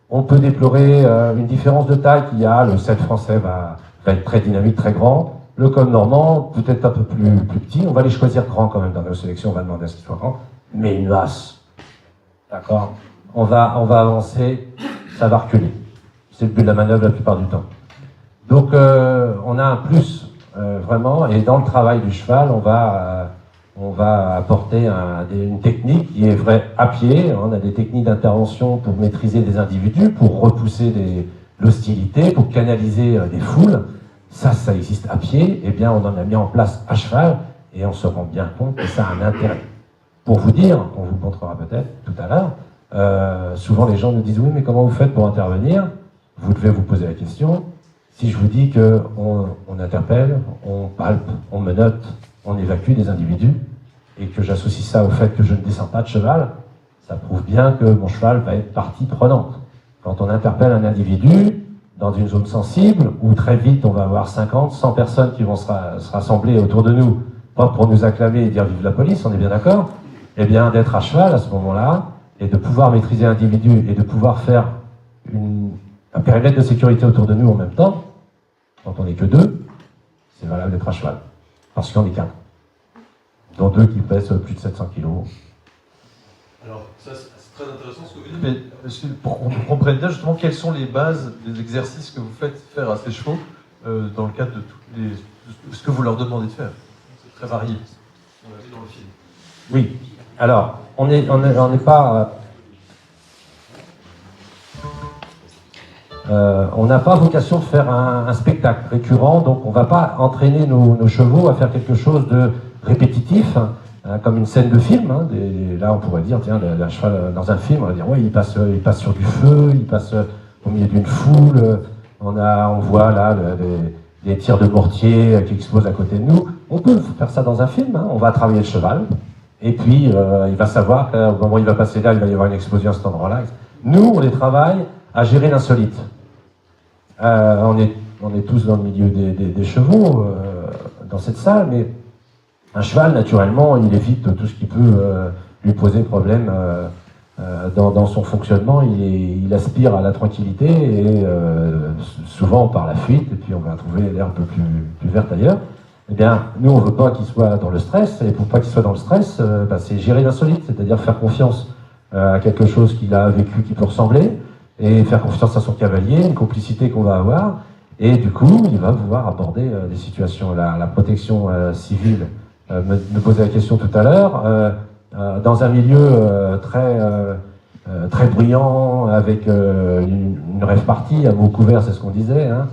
on peut déplorer une différence de taille qu'il y a, le 7 français va être très dynamique, très grand, le col normand peut-être un peu plus petit, on va les choisir grands quand même dans nos sélections, on va demander à ce qu'ils soient grands, mais une masse, d'accord, on va avancer, ça va reculer. C'est le but de la manœuvre la plupart du temps. Donc on a un plus vraiment, et dans le travail du cheval, on va apporter une technique qui est vraie à pied. On a des techniques d'intervention pour maîtriser des individus, pour repousser l'hostilité, pour canaliser des foules. Ça existe à pied. Eh bien, on en a mis en place à cheval, et on se rend bien compte que ça a un intérêt. Pour vous dire, on vous le montrera peut-être tout à l'heure, souvent les gens nous disent « Oui, mais comment vous faites pour intervenir ?» Vous devez vous poser la question. Si je vous dis qu'on interpelle, on palpe, on menotte, on évacue des individus, et que j'associe ça au fait que je ne descends pas de cheval, ça prouve bien que mon cheval va être partie prenante. Quand on interpelle un individu dans une zone sensible, où très vite on va avoir 50, 100 personnes qui vont se rassembler autour de nous, pas pour nous acclamer et dire vive la police, on est bien d'accord, eh bien d'être à cheval à ce moment-là, et de pouvoir maîtriser l'individu, et de pouvoir faire un périmètre de sécurité autour de nous en même temps, quand on n'est que deux, c'est valable d'être à cheval. Parce qu'on est 4. Dont 2 qui pèsent plus de 700 kg. Alors, ça, c'est très intéressant ce que vous dites, mais pour qu'on comprenne bien justement quelles sont les bases des exercices que vous faites faire à ces chevaux dans le cadre de ce que vous leur demandez de faire. C'est très varié. On l'a vu dans le film. Oui. Alors, on n'est pas... on n'a pas vocation de faire un spectacle récurrent, donc on ne va pas entraîner nos chevaux à faire quelque chose de répétitif, hein, comme une scène de film. Hein, là, on pourrait dire, tiens, un cheval dans un film, on va dire, ouais, il passe sur du feu, il passe au milieu d'une foule, on voit là des tirs de mortier qui explosent à côté de nous. On peut faire ça dans un film, hein, on va travailler le cheval, et puis il va savoir qu'au moment où il va passer là, il va y avoir une explosion à cet endroit-là. Nous, on les travaille à gérer l'insolite. On est tous dans le milieu des chevaux, dans cette salle, mais un cheval, naturellement, il évite tout ce qui peut lui poser problème dans son fonctionnement. Il aspire à la tranquillité, et souvent par la fuite, et puis on va trouver l'air un peu plus vert ailleurs. Eh bien, nous, on ne veut pas qu'il soit dans le stress, et pour pas qu'il soit dans le stress, c'est gérer l'insolite, c'est-à-dire faire confiance à quelque chose qu'il a vécu qui peut ressembler, et faire confiance à son cavalier, une complicité qu'on va avoir, et du coup, il va pouvoir aborder des situations. La protection civile me posait la question tout à l'heure, dans un milieu très bruyant, avec une rave party à mots couverts, c'est ce qu'on disait, hein,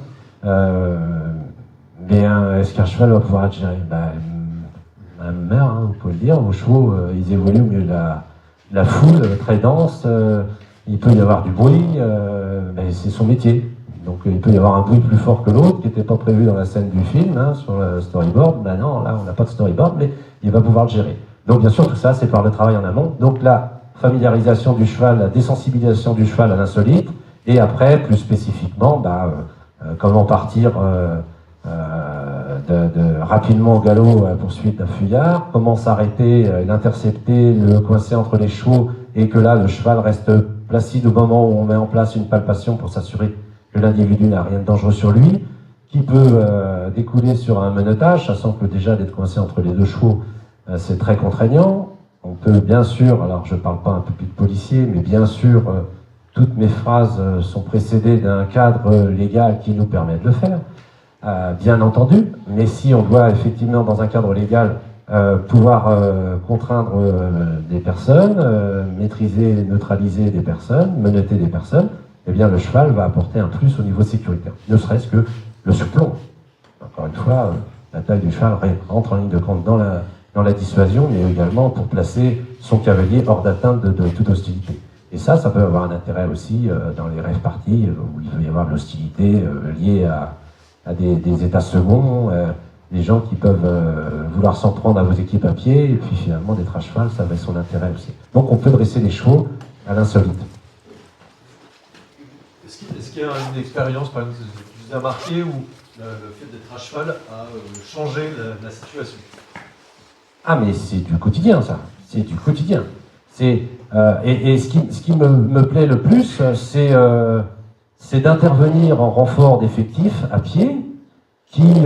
Mais est-ce qu'un cheval va pouvoir être géré? Même mer, hein, vous pouvez le dire, vos chevaux, ils évoluent au milieu de la foule très dense, il peut y avoir du bruit, mais c'est son métier. Donc il peut y avoir un bruit plus fort que l'autre qui n'était pas prévu dans la scène du film, hein, sur le storyboard. Non, là on n'a pas de storyboard, mais il va pouvoir le gérer. Donc bien sûr tout ça c'est par le travail en amont. Donc la familiarisation du cheval, la désensibilisation du cheval à l'insolite, et après plus spécifiquement, comment partir rapidement au galop à la poursuite d'un fuyard, comment s'arrêter, l'intercepter, le coincer entre les chevaux, et que là le cheval reste placide au moment où on met en place une palpation pour s'assurer que l'individu n'a rien de dangereux sur lui, qui peut découler sur un menottage, sachant que déjà d'être coincé entre les deux chevaux, c'est très contraignant. On peut bien sûr, alors je ne parle pas un public policier, mais bien sûr, toutes mes phrases sont précédées d'un cadre légal qui nous permet de le faire, bien entendu, mais si on doit effectivement, dans un cadre légal, pouvoir contraindre des personnes, maîtriser, neutraliser des personnes, menotter des personnes, eh bien le cheval va apporter un plus au niveau sécuritaire, ne serait-ce que le surplomb. Encore une fois, la taille du cheval rentre en ligne de compte dans la dissuasion, mais également pour placer son cavalier hors d'atteinte de toute hostilité. Et ça peut avoir un intérêt aussi dans les rêves parties, où il peut y avoir de l'hostilité liée à des états seconds, des gens qui peuvent vouloir s'en prendre à vos équipes à pied, et puis finalement d'être à cheval, ça avait son intérêt aussi. Donc on peut dresser les chevaux à l'insolite. Est-ce qu'il y a une expérience, par exemple, qui vous a marqué où le fait d'être à cheval a changé la situation? Ah mais c'est du quotidien ça, c'est du quotidien. Et ce qui me plaît le plus, c'est d'intervenir en renfort d'effectifs à pied qui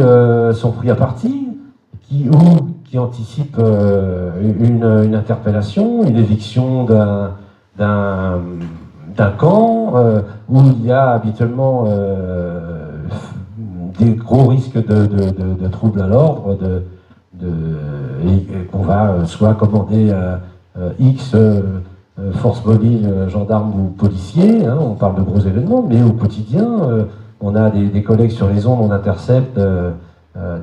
sont pris à partie, qui anticipent une interpellation, une éviction d'un camp, où il y a habituellement des gros risques de troubles à l'ordre, et qu'on va soit commander X force mobile, gendarmes ou policiers, hein, on parle de gros événements, mais au quotidien, on a des collègues sur les ondes, on intercepte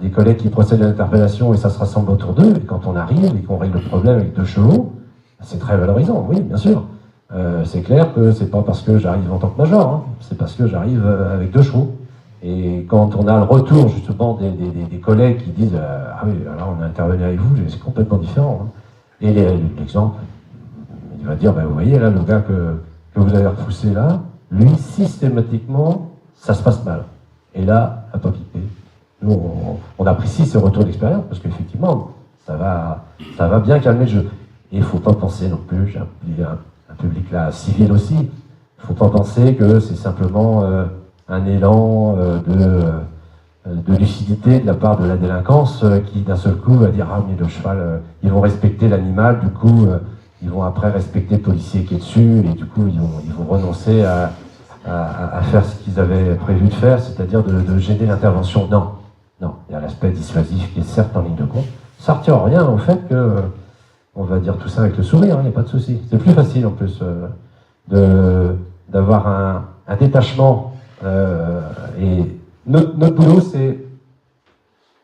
des collègues qui procèdent à l'interpellation et ça se rassemble autour d'eux, et quand on arrive et qu'on règle le problème avec 2 chevaux, c'est très valorisant, oui, bien sûr. C'est clair que c'est pas parce que j'arrive en tant que major, hein, c'est parce que j'arrive avec 2 chevaux. Et quand on a le retour justement des collègues qui disent ah oui, alors on a intervenu avec vous, c'est complètement différent. Hein. Et l'exemple, il va dire vous voyez là, le gars que vous avez repoussé là, lui systématiquement, ça se passe mal. Et là, à pas piquer. Nous, on apprécie ce retour d'expérience parce qu'effectivement, ça va bien calmer le jeu. Et il ne faut pas penser non plus, j'ai un public là civil aussi, il ne faut pas penser que c'est simplement un élan de lucidité de la part de la délinquance qui d'un seul coup va dire ah mais le cheval, ils vont respecter l'animal, du coup ils vont après respecter le policier qui est dessus et du coup ils vont renoncer à faire ce qu'ils avaient prévu de faire, c'est-à-dire de gêner l'intervention. Non, il y a l'aspect dissuasif qui est certes en ligne de compte. Ça ne retire rien au fait que on va dire tout ça avec le sourire, il n'y a pas de souci. C'est plus facile en plus d'avoir un détachement. Et notre boulot, c'est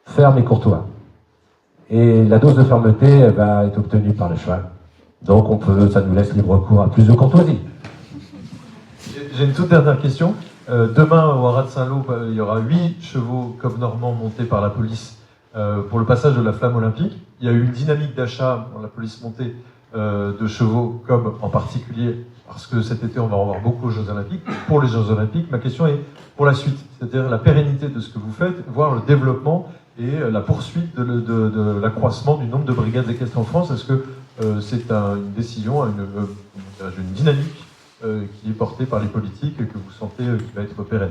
ferme et courtois. Et la dose de fermeté est obtenue par le cheval. Donc ça nous laisse libre cours à plus de courtoisie. J'ai une toute dernière question. Demain, au Haras de Saint-Lô, il y aura 8 chevaux comme normands montés par la police pour le passage de la flamme olympique. Il y a eu une dynamique d'achat dans la police montée de chevaux comme en particulier parce que cet été on va en voir beaucoup aux Jeux Olympiques. Pour les Jeux Olympiques, ma question est pour la suite, c'est-à-dire la pérennité de ce que vous faites, voire le développement et la poursuite de l'accroissement du nombre de brigades équestres en France. Est-ce que c'est une décision, une dynamique qui est portée par les politiques et que vous sentez qui va être pérenne?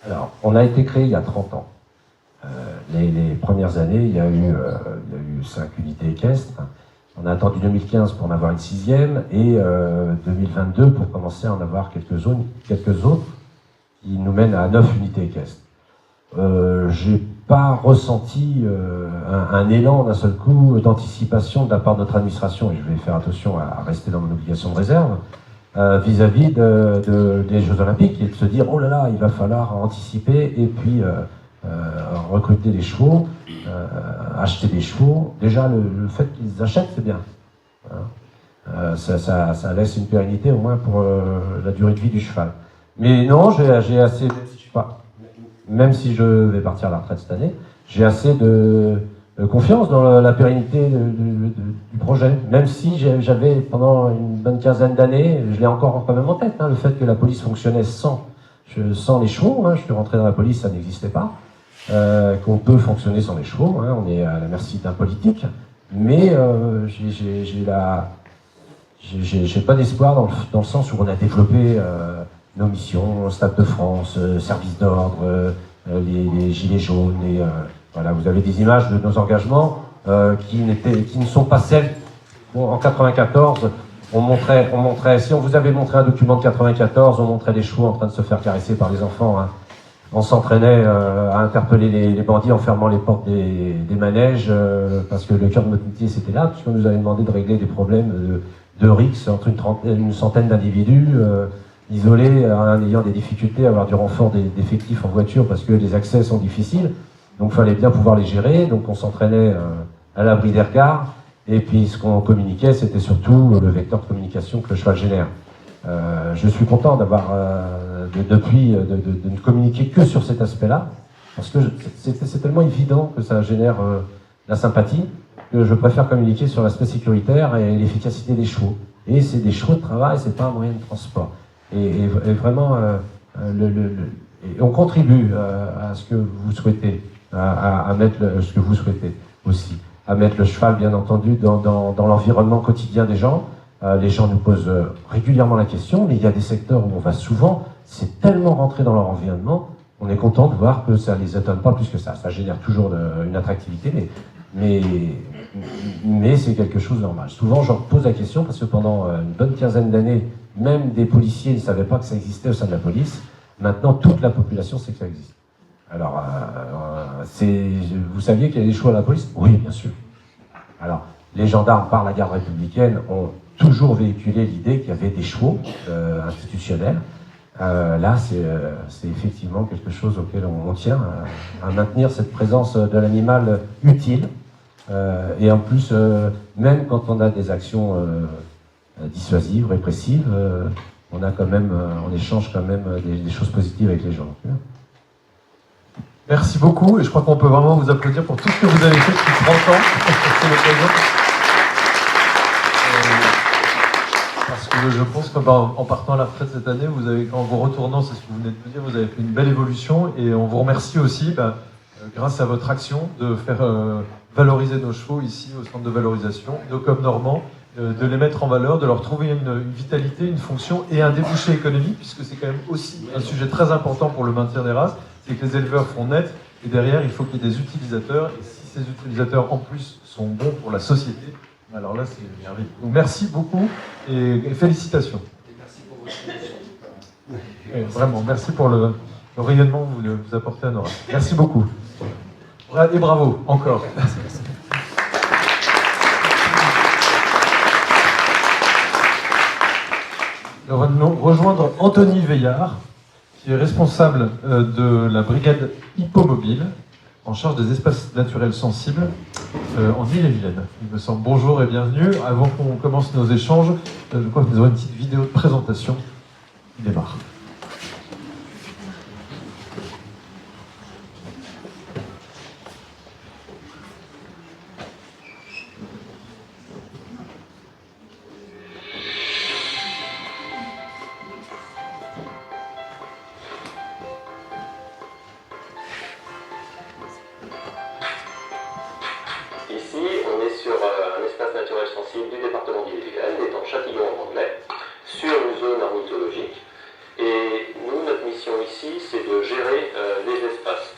Alors, on a été créé il y a 30 ans. Les premières années, il y a eu 5 unités équestres. On a attendu 2015 pour en avoir une 6e et 2022 pour commencer à en avoir quelques autres qui nous mènent à 9 unités équestres. J'ai pas ressenti un élan d'un seul coup d'anticipation de la part de notre administration, et je vais faire attention à rester dans mon obligation de réserve, vis-à-vis des Jeux Olympiques, et de se dire oh là là, il va falloir anticiper et puis recruter des chevaux, acheter des chevaux. Déjà, le fait qu'ils achètent, c'est bien. Hein. Ça laisse une pérennité au moins pour la durée de vie du cheval. Mais non, j'ai assez, même si je vais partir à la retraite cette année, j'ai assez de confiance dans la pérennité du projet. Même si j'avais pendant une bonne quinzaine d'années, je l'ai encore quand même en tête, hein, le fait que la police fonctionnait sans les chevaux. Hein, je suis rentré dans la police, ça n'existait pas. Qu'on peut fonctionner sans les chevaux, hein, on est à la merci d'un politique. Mais j'ai pas d'espoir dans le sens où on a développé nos missions, Stade de France, service d'ordre, les gilets jaunes, voilà, vous avez des images de nos engagements qui ne sont pas celles. Bon, en 94, on montrait, si on vous avait montré un document de 94, on montrait des chevaux en train de se faire caresser par les enfants. Hein. On s'entraînait à interpeller les bandits en fermant les portes des manèges parce que le cœur de notre métier c'était là, puisqu'on nous avait demandé de régler des problèmes de rixes entre une centaine d'individus isolés, en ayant des difficultés à avoir du renfort d'effectifs en voiture parce que les accès sont difficiles. Donc il fallait bien pouvoir les gérer, donc on s'entraînait à l'abri des regards, et puis ce qu'on communiquait, c'était surtout le vecteur de communication que le cheval génère. Je suis content d'avoir, depuis, de ne communiquer que sur cet aspect-là, parce que c'est tellement évident que ça génère la sympathie, que je préfère communiquer sur l'aspect sécuritaire et l'efficacité des chevaux. Et c'est des chevaux de travail, c'est pas un moyen de transport. Et vraiment, et on contribue à ce que vous souhaitez. À mettre ce que vous souhaitez aussi, à mettre le cheval bien entendu dans l'environnement quotidien des gens. Les gens nous posent régulièrement la question, mais il y a des secteurs où on va souvent, c'est tellement rentré dans leur environnement, on est content de voir que ça ne les étonne pas plus que ça. Ça génère toujours une attractivité, mais c'est quelque chose de normal. Souvent, j'en pose la question parce que pendant une bonne quinzaine d'années, même des policiers ne savaient pas que ça existait au sein de la police. Maintenant, toute la population sait que ça existe. Alors, vous saviez qu'il y a des chevaux à la police? Oui, bien sûr. Alors, les gendarmes, par la garde républicaine, ont toujours véhiculé l'idée qu'il y avait des chevaux institutionnels. Là, c'est effectivement quelque chose auquel on tient, à maintenir cette présence de l'animal utile. Et en plus, même quand on a des actions dissuasives, répressives, on échange quand même des choses positives avec les gens. Merci beaucoup, et je crois qu'on peut vraiment vous applaudir pour tout ce que vous avez fait depuis 30 ans. C'est l'occasion. Parce que je pense qu'en partant à la retraite cette année, en vous retournant, c'est ce que vous venez de me dire, vous avez fait une belle évolution, et on vous remercie aussi, grâce à votre action, de faire valoriser nos chevaux ici au centre de valorisation, nos coms normands, de les mettre en valeur, de leur trouver une vitalité, une fonction et un débouché économique, puisque c'est quand même aussi un sujet très important pour le maintien des races. C'est que les éleveurs font net, et derrière, il faut qu'il y ait des utilisateurs, et si ces utilisateurs, en plus, sont bons pour la société, alors là, c'est merveilleux. Donc merci beaucoup, et félicitations. Et merci pour votre attention. Vraiment, merci pour le rayonnement que vous apportez à nos races. Merci beaucoup. Et bravo, encore. On va nous rejoindre Anthony Veillard, qui est responsable de la brigade hippomobile, en charge des espaces naturels sensibles en Ille-et-Vilaine. Il me semble. Bonjour et bienvenue. Avant qu'on commence nos échanges, je crois que nous aurons une petite vidéo de présentation qui démarre. Ici, on est sur un espace naturel sensible du département d'Ille-et-Vilaine, étant Châtillon-en-Vendée, sur une zone ornithologique. Et nous, notre mission ici, c'est de gérer les espaces.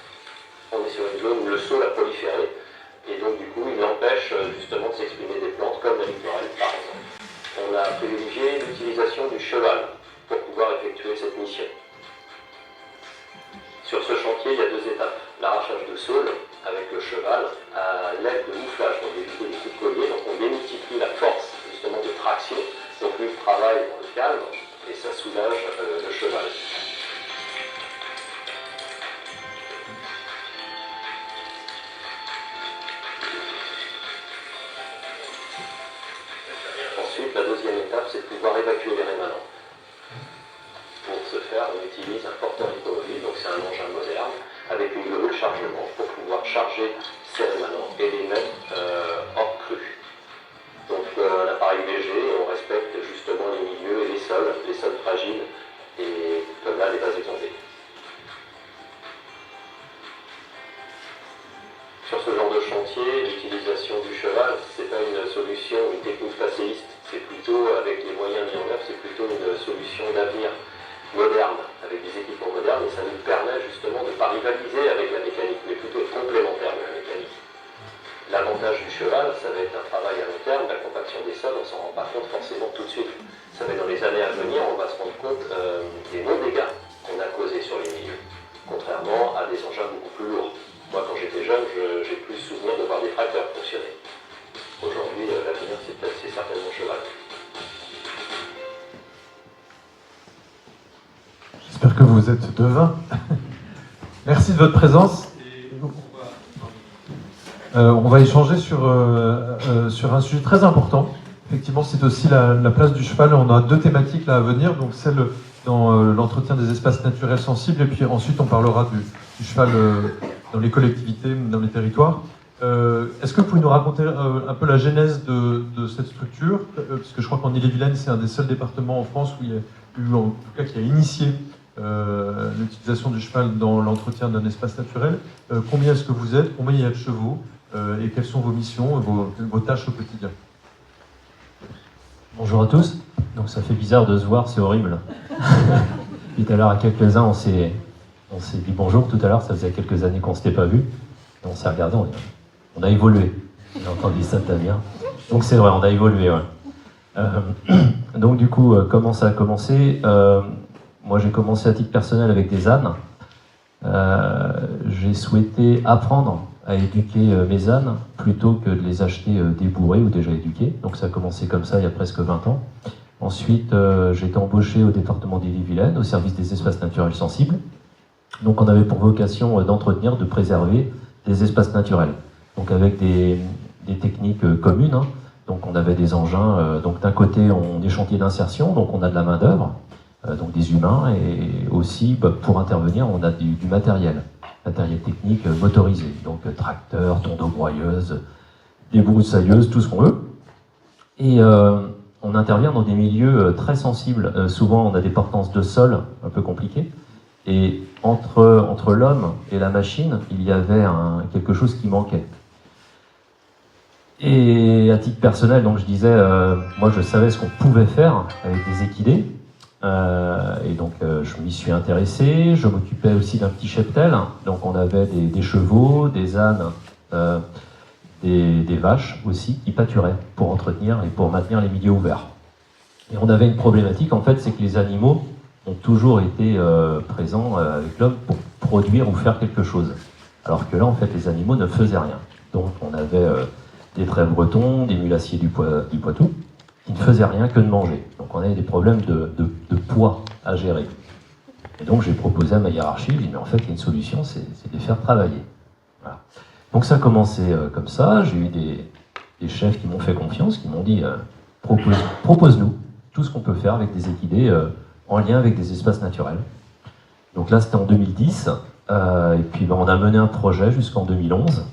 On est sur une zone où le sol a proliféré, et donc du coup, il empêche justement de s'exprimer des plantes comme la licorne, par exemple. On a privilégié l'utilisation du cheval pour pouvoir effectuer cette mission. Sur ce chantier, il y a deux étapes. L'arrachage de saules avec le cheval à l'aide de mouflage, donc d'éviter les coups de collier. Donc on démultiplie la force justement de traction. Donc lui travaille dans le calme. cheval. Ensuite, la deuxième étape, c'est de pouvoir évacuer les rémanents. Pour ce faire, on utilise un porteur hypomobile, donc c'est un engin moderne, avec une grue de chargement pour pouvoir charger ces rémanents et les mettre hors crue. Donc l'appareil léger, on respecte justement les milieux et les sols fragiles, et comme là les bases exondées. Sur ce genre de chantier, l'utilisation du cheval, c'est pas une solution, une technique passéiste, c'est plutôt, avec les moyens mis en œuvre, c'est plutôt une solution d'avenir moderne, avec des équipements modernes, et ça nous permet justement de ne pas rivaliser avec la mécanique, mais plutôt être complémentaire de la mécanique. L'avantage du cheval, ça va être un travail à long terme, la compaction des sols, on ne s'en rend pas compte forcément tout de suite. Ça va être dans les années à venir, on va se rendre compte des non-dégâts qu'on a causés sur les milieux, contrairement à des engins beaucoup plus lourds. Moi, quand j'étais jeune, j'ai plus souvenir de voir des tracteurs fonctionner. Aujourd'hui, l'avenir, c'est certainement le cheval. J'espère que vous êtes devin. Merci de votre présence. On va échanger sur un sujet très important. Effectivement, c'est aussi la place du cheval. On a deux thématiques là à venir, donc celle dans l'entretien des espaces naturels sensibles, et puis ensuite on parlera du cheval dans les collectivités, dans les territoires. Est-ce que vous pouvez nous raconter un peu la genèse de cette structure, parce que je crois qu'en Ille-et-Vilaine, c'est un des seuls départements en France où il y a eu, en tout cas, qui a initié l'utilisation du cheval dans l'entretien d'un espace naturel. Combien est-ce que vous êtes? Combien il y a de chevaux? Et quelles sont vos missions, vos tâches au quotidien? Bonjour à tous. Donc ça fait bizarre de se voir, c'est horrible. Tout à l'heure, à quelques-uns, on s'est dit bonjour tout à l'heure, ça faisait quelques années qu'on ne s'était pas vu. Et on s'est regardé, on a évolué. J'ai entendu ça, Damien. Donc c'est vrai, on a évolué, ouais. Donc du coup, comment ça a commencé? Moi j'ai commencé à titre personnel avec des ânes. J'ai souhaité apprendre à éduquer mes ânes plutôt que de les acheter débourrés ou déjà éduqués. Donc ça a commencé comme ça il y a presque 20 ans. Ensuite, j'ai été embauché au département d'Ille-et-Vilaine, au service des espaces naturels sensibles. Donc on avait pour vocation d'entretenir, de préserver des espaces naturels. Donc avec des techniques communes. Hein. Donc on avait des engins. Donc d'un côté, on est chantier d'insertion, donc on a de la main-d'œuvre, donc des humains, et aussi pour intervenir, on a du matériel technique motorisé, donc tracteurs, tondeaux-broyeuses, des broussailleuses, tout ce qu'on veut. Et on intervient dans des milieux très sensibles. Souvent, on a des portances de sol un peu compliquées. Et entre l'homme et la machine, il y avait quelque chose qui manquait. Et à titre personnel, donc je disais, moi je savais ce qu'on pouvait faire avec des équidés. Et donc je m'y suis intéressé. Je m'occupais aussi d'un petit cheptel. Donc on avait des chevaux, des ânes, des vaches aussi qui pâturaient pour entretenir et pour maintenir les milieux ouverts. Et on avait une problématique en fait, c'est que les animaux ont toujours été présents avec l'homme pour produire ou faire quelque chose. Alors que là en fait les animaux ne faisaient rien. Donc on avait des trèves bretons, des mulassiers du Poitou, qui ne faisaient rien que de manger. Donc on avait des problèmes de poids à gérer. Et donc j'ai proposé à ma hiérarchie, j'ai dit mais en fait il y a une solution, c'est de les faire travailler. Voilà. Donc ça a commencé comme ça, j'ai eu des chefs qui m'ont fait confiance, qui m'ont dit propose-nous tout ce qu'on peut faire avec des équidés en lien avec des espaces naturels. Donc là c'était en 2010, et puis on a mené un projet jusqu'en 2011.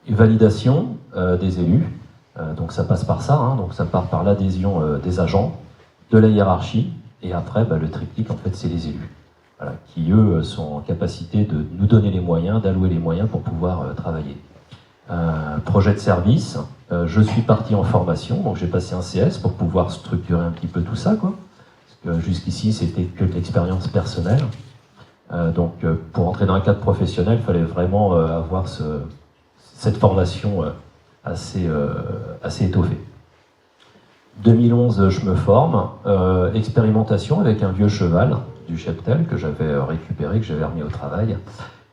Et validation des élus. Donc ça passe par ça, hein, donc ça part par l'adhésion des agents, de la hiérarchie, et après le triptyque en fait c'est les élus, voilà, qui eux sont en capacité de nous donner les moyens, d'allouer les moyens pour pouvoir travailler. Projet de service, je suis parti en formation, donc j'ai passé un CS pour pouvoir structurer un petit peu tout ça, quoi. Parce que jusqu'ici c'était que de l'expérience personnelle. Donc pour entrer dans un cadre professionnel, il fallait vraiment avoir cette formation assez étoffée. 2011, je me forme, expérimentation avec un vieux cheval du cheptel que j'avais récupéré, que j'avais remis au travail.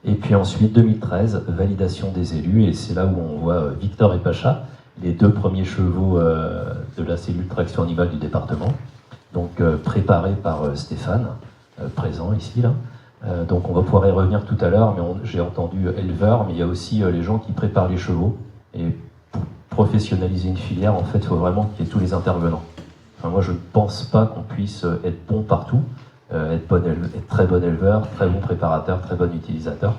Et puis ensuite, 2013, validation des élus, et c'est là où on voit Victor et Pacha, les deux premiers chevaux de la cellule traction animale du département. donc préparé par Stéphane, présent ici là. Donc on va pouvoir y revenir tout à l'heure, mais j'ai entendu éleveur, mais il y a aussi les gens qui préparent les chevaux. Et pour professionnaliser une filière, en fait, il faut vraiment qu'il y ait tous les intervenants. Enfin, moi, je ne pense pas qu'on puisse être bon partout, être très bon éleveur, très bon préparateur, très bon utilisateur.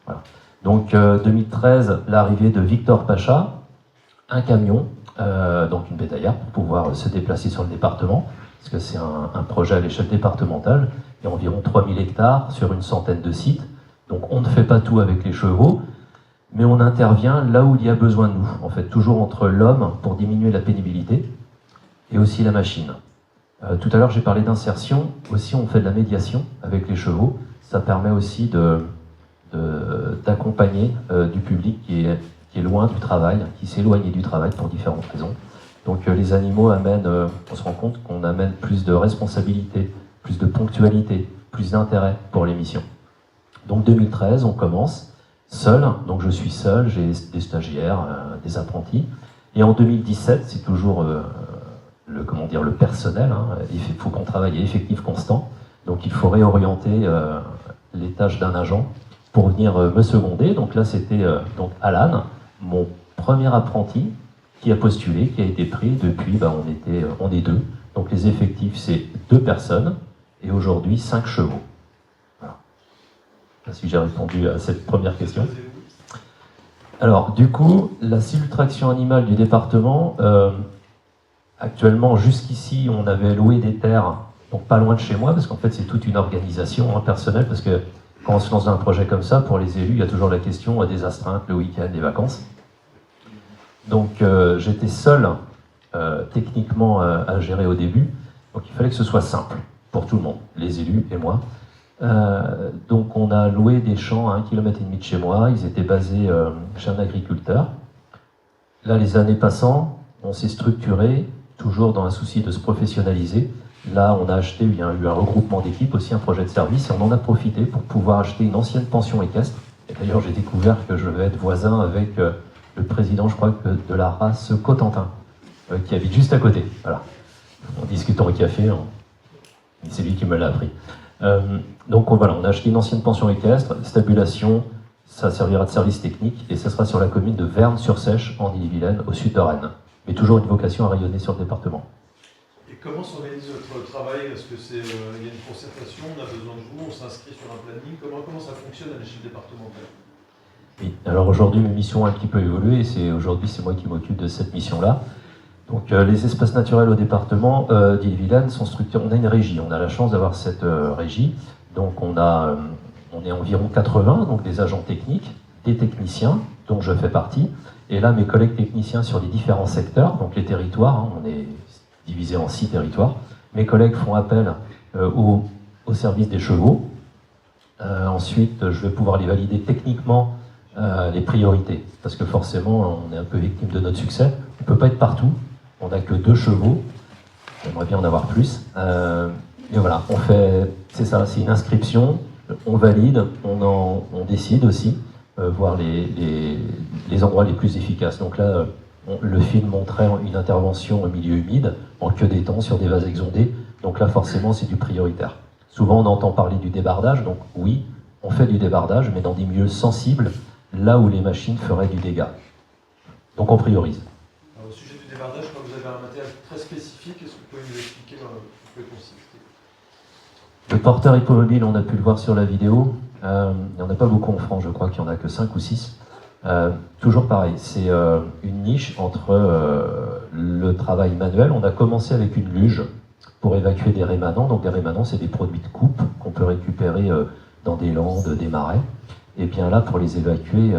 Voilà. Donc 2013, l'arrivée de Victor Pacha, un camion, donc une bétaillère pour pouvoir se déplacer sur le département, parce que c'est un projet à l'échelle départementale. Il y a environ 3000 hectares sur une centaine de sites. Donc on ne fait pas tout avec les chevaux, mais on intervient là où il y a besoin de nous. En fait, toujours entre l'homme pour diminuer la pénibilité et aussi la machine. Tout à l'heure, j'ai parlé d'insertion. Aussi, on fait de la médiation avec les chevaux. Ça permet aussi d'accompagner du public qui est loin du travail, qui s'éloigne du travail pour différentes raisons. Donc les animaux amènent, on se rend compte qu'on amène plus de responsabilité, plus de ponctualité, plus d'intérêt pour l'émission. Donc 2013, on commence seul, donc je suis seul, j'ai des stagiaires, des apprentis. Et en 2017, c'est toujours le personnel, hein, il faut qu'on travaille à effectif constant, donc il faut réorienter les tâches d'un agent pour venir me seconder. Donc là, c'était donc Alan, mon premier apprenti, qui a postulé, qui a été pris. Depuis, on est 2. Donc les effectifs, c'est 2 personnes, et aujourd'hui 5 chevaux. Voilà. Si j'ai répondu à cette première question. Alors, du coup, la cellule traction animale du département, actuellement, jusqu'ici, on avait loué des terres, donc pas loin de chez moi, parce qu'en fait, c'est toute une organisation personnelle, parce que quand on se lance dans un projet comme ça, pour les élus, il y a toujours la question des astreintes, le week-end, des vacances. Donc, j'étais seul, techniquement, à gérer au début, donc il fallait que ce soit simple pour tout le monde, les élus et moi. Donc on a loué des champs à 1,5 km de chez moi, ils étaient basés chez un agriculteur. Là, les années passant, on s'est structuré, toujours dans un souci de se professionnaliser. Là, on a acheté, il y a eu un regroupement d'équipes, aussi un projet de service, et on en a profité pour pouvoir acheter une ancienne pension équestre. Et d'ailleurs, j'ai découvert que je vais être voisin avec le président, je crois, de la race Cotentin, qui habite juste à côté. Voilà. En discutant au café, c'est lui qui me l'a appris. Donc voilà, on a acheté une ancienne pension équestre, stabulation, ça servira de service technique, et ça sera sur la commune de Verne-sur-Sèche, en Ille-et-Vilaine, au sud de Rennes. Mais toujours une vocation à rayonner sur le département. Et comment s'organise votre travail? Est-ce que il y a une concertation, on a besoin de vous, on s'inscrit sur un planning? Comment ça fonctionne à l'échelle départementale? Oui, alors aujourd'hui mes missions ont un petit peu évolué, et aujourd'hui c'est moi qui m'occupe de cette mission-là. Donc les espaces naturels au département d'Ille-et-Vilaine sont structurés, on a une régie, on a la chance d'avoir cette régie, donc on est environ 80, donc des agents techniques, des techniciens, dont je fais partie, et là mes collègues techniciens sur les différents secteurs, donc les territoires, on est divisé en 6 territoires, mes collègues font appel au service des chevaux. Ensuite je vais pouvoir les valider techniquement, les priorités, parce que forcément on est un peu victime de notre succès, on ne peut pas être partout, on n'a que 2 chevaux, j'aimerais bien en avoir plus, et voilà, on fait, c'est ça, c'est une inscription, on valide, on décide aussi, voir les endroits les plus efficaces. Donc là, le film montrait une intervention au milieu humide, en queue d'étang, sur des vases exondés, donc là forcément c'est du prioritaire. Souvent on entend parler du débardage, donc oui, on fait du débardage, mais dans des milieux sensibles, là où les machines feraient du dégât. Donc on priorise. Alors, au sujet du débardage, quand vous avez un matériel très spécifique, est-ce que vous pouvez nous expliquer ce que peut consister? Le porteur hippomobile, on a pu le voir sur la vidéo, il n'y en a pas beaucoup en France, je crois qu'il n'y en a que 5 ou 6. Toujours pareil, c'est une niche entre le travail manuel. On a commencé avec une luge pour évacuer des rémanents. Donc des rémanents, c'est des produits de coupe qu'on peut récupérer dans des landes, des marais. Et bien là, pour les évacuer,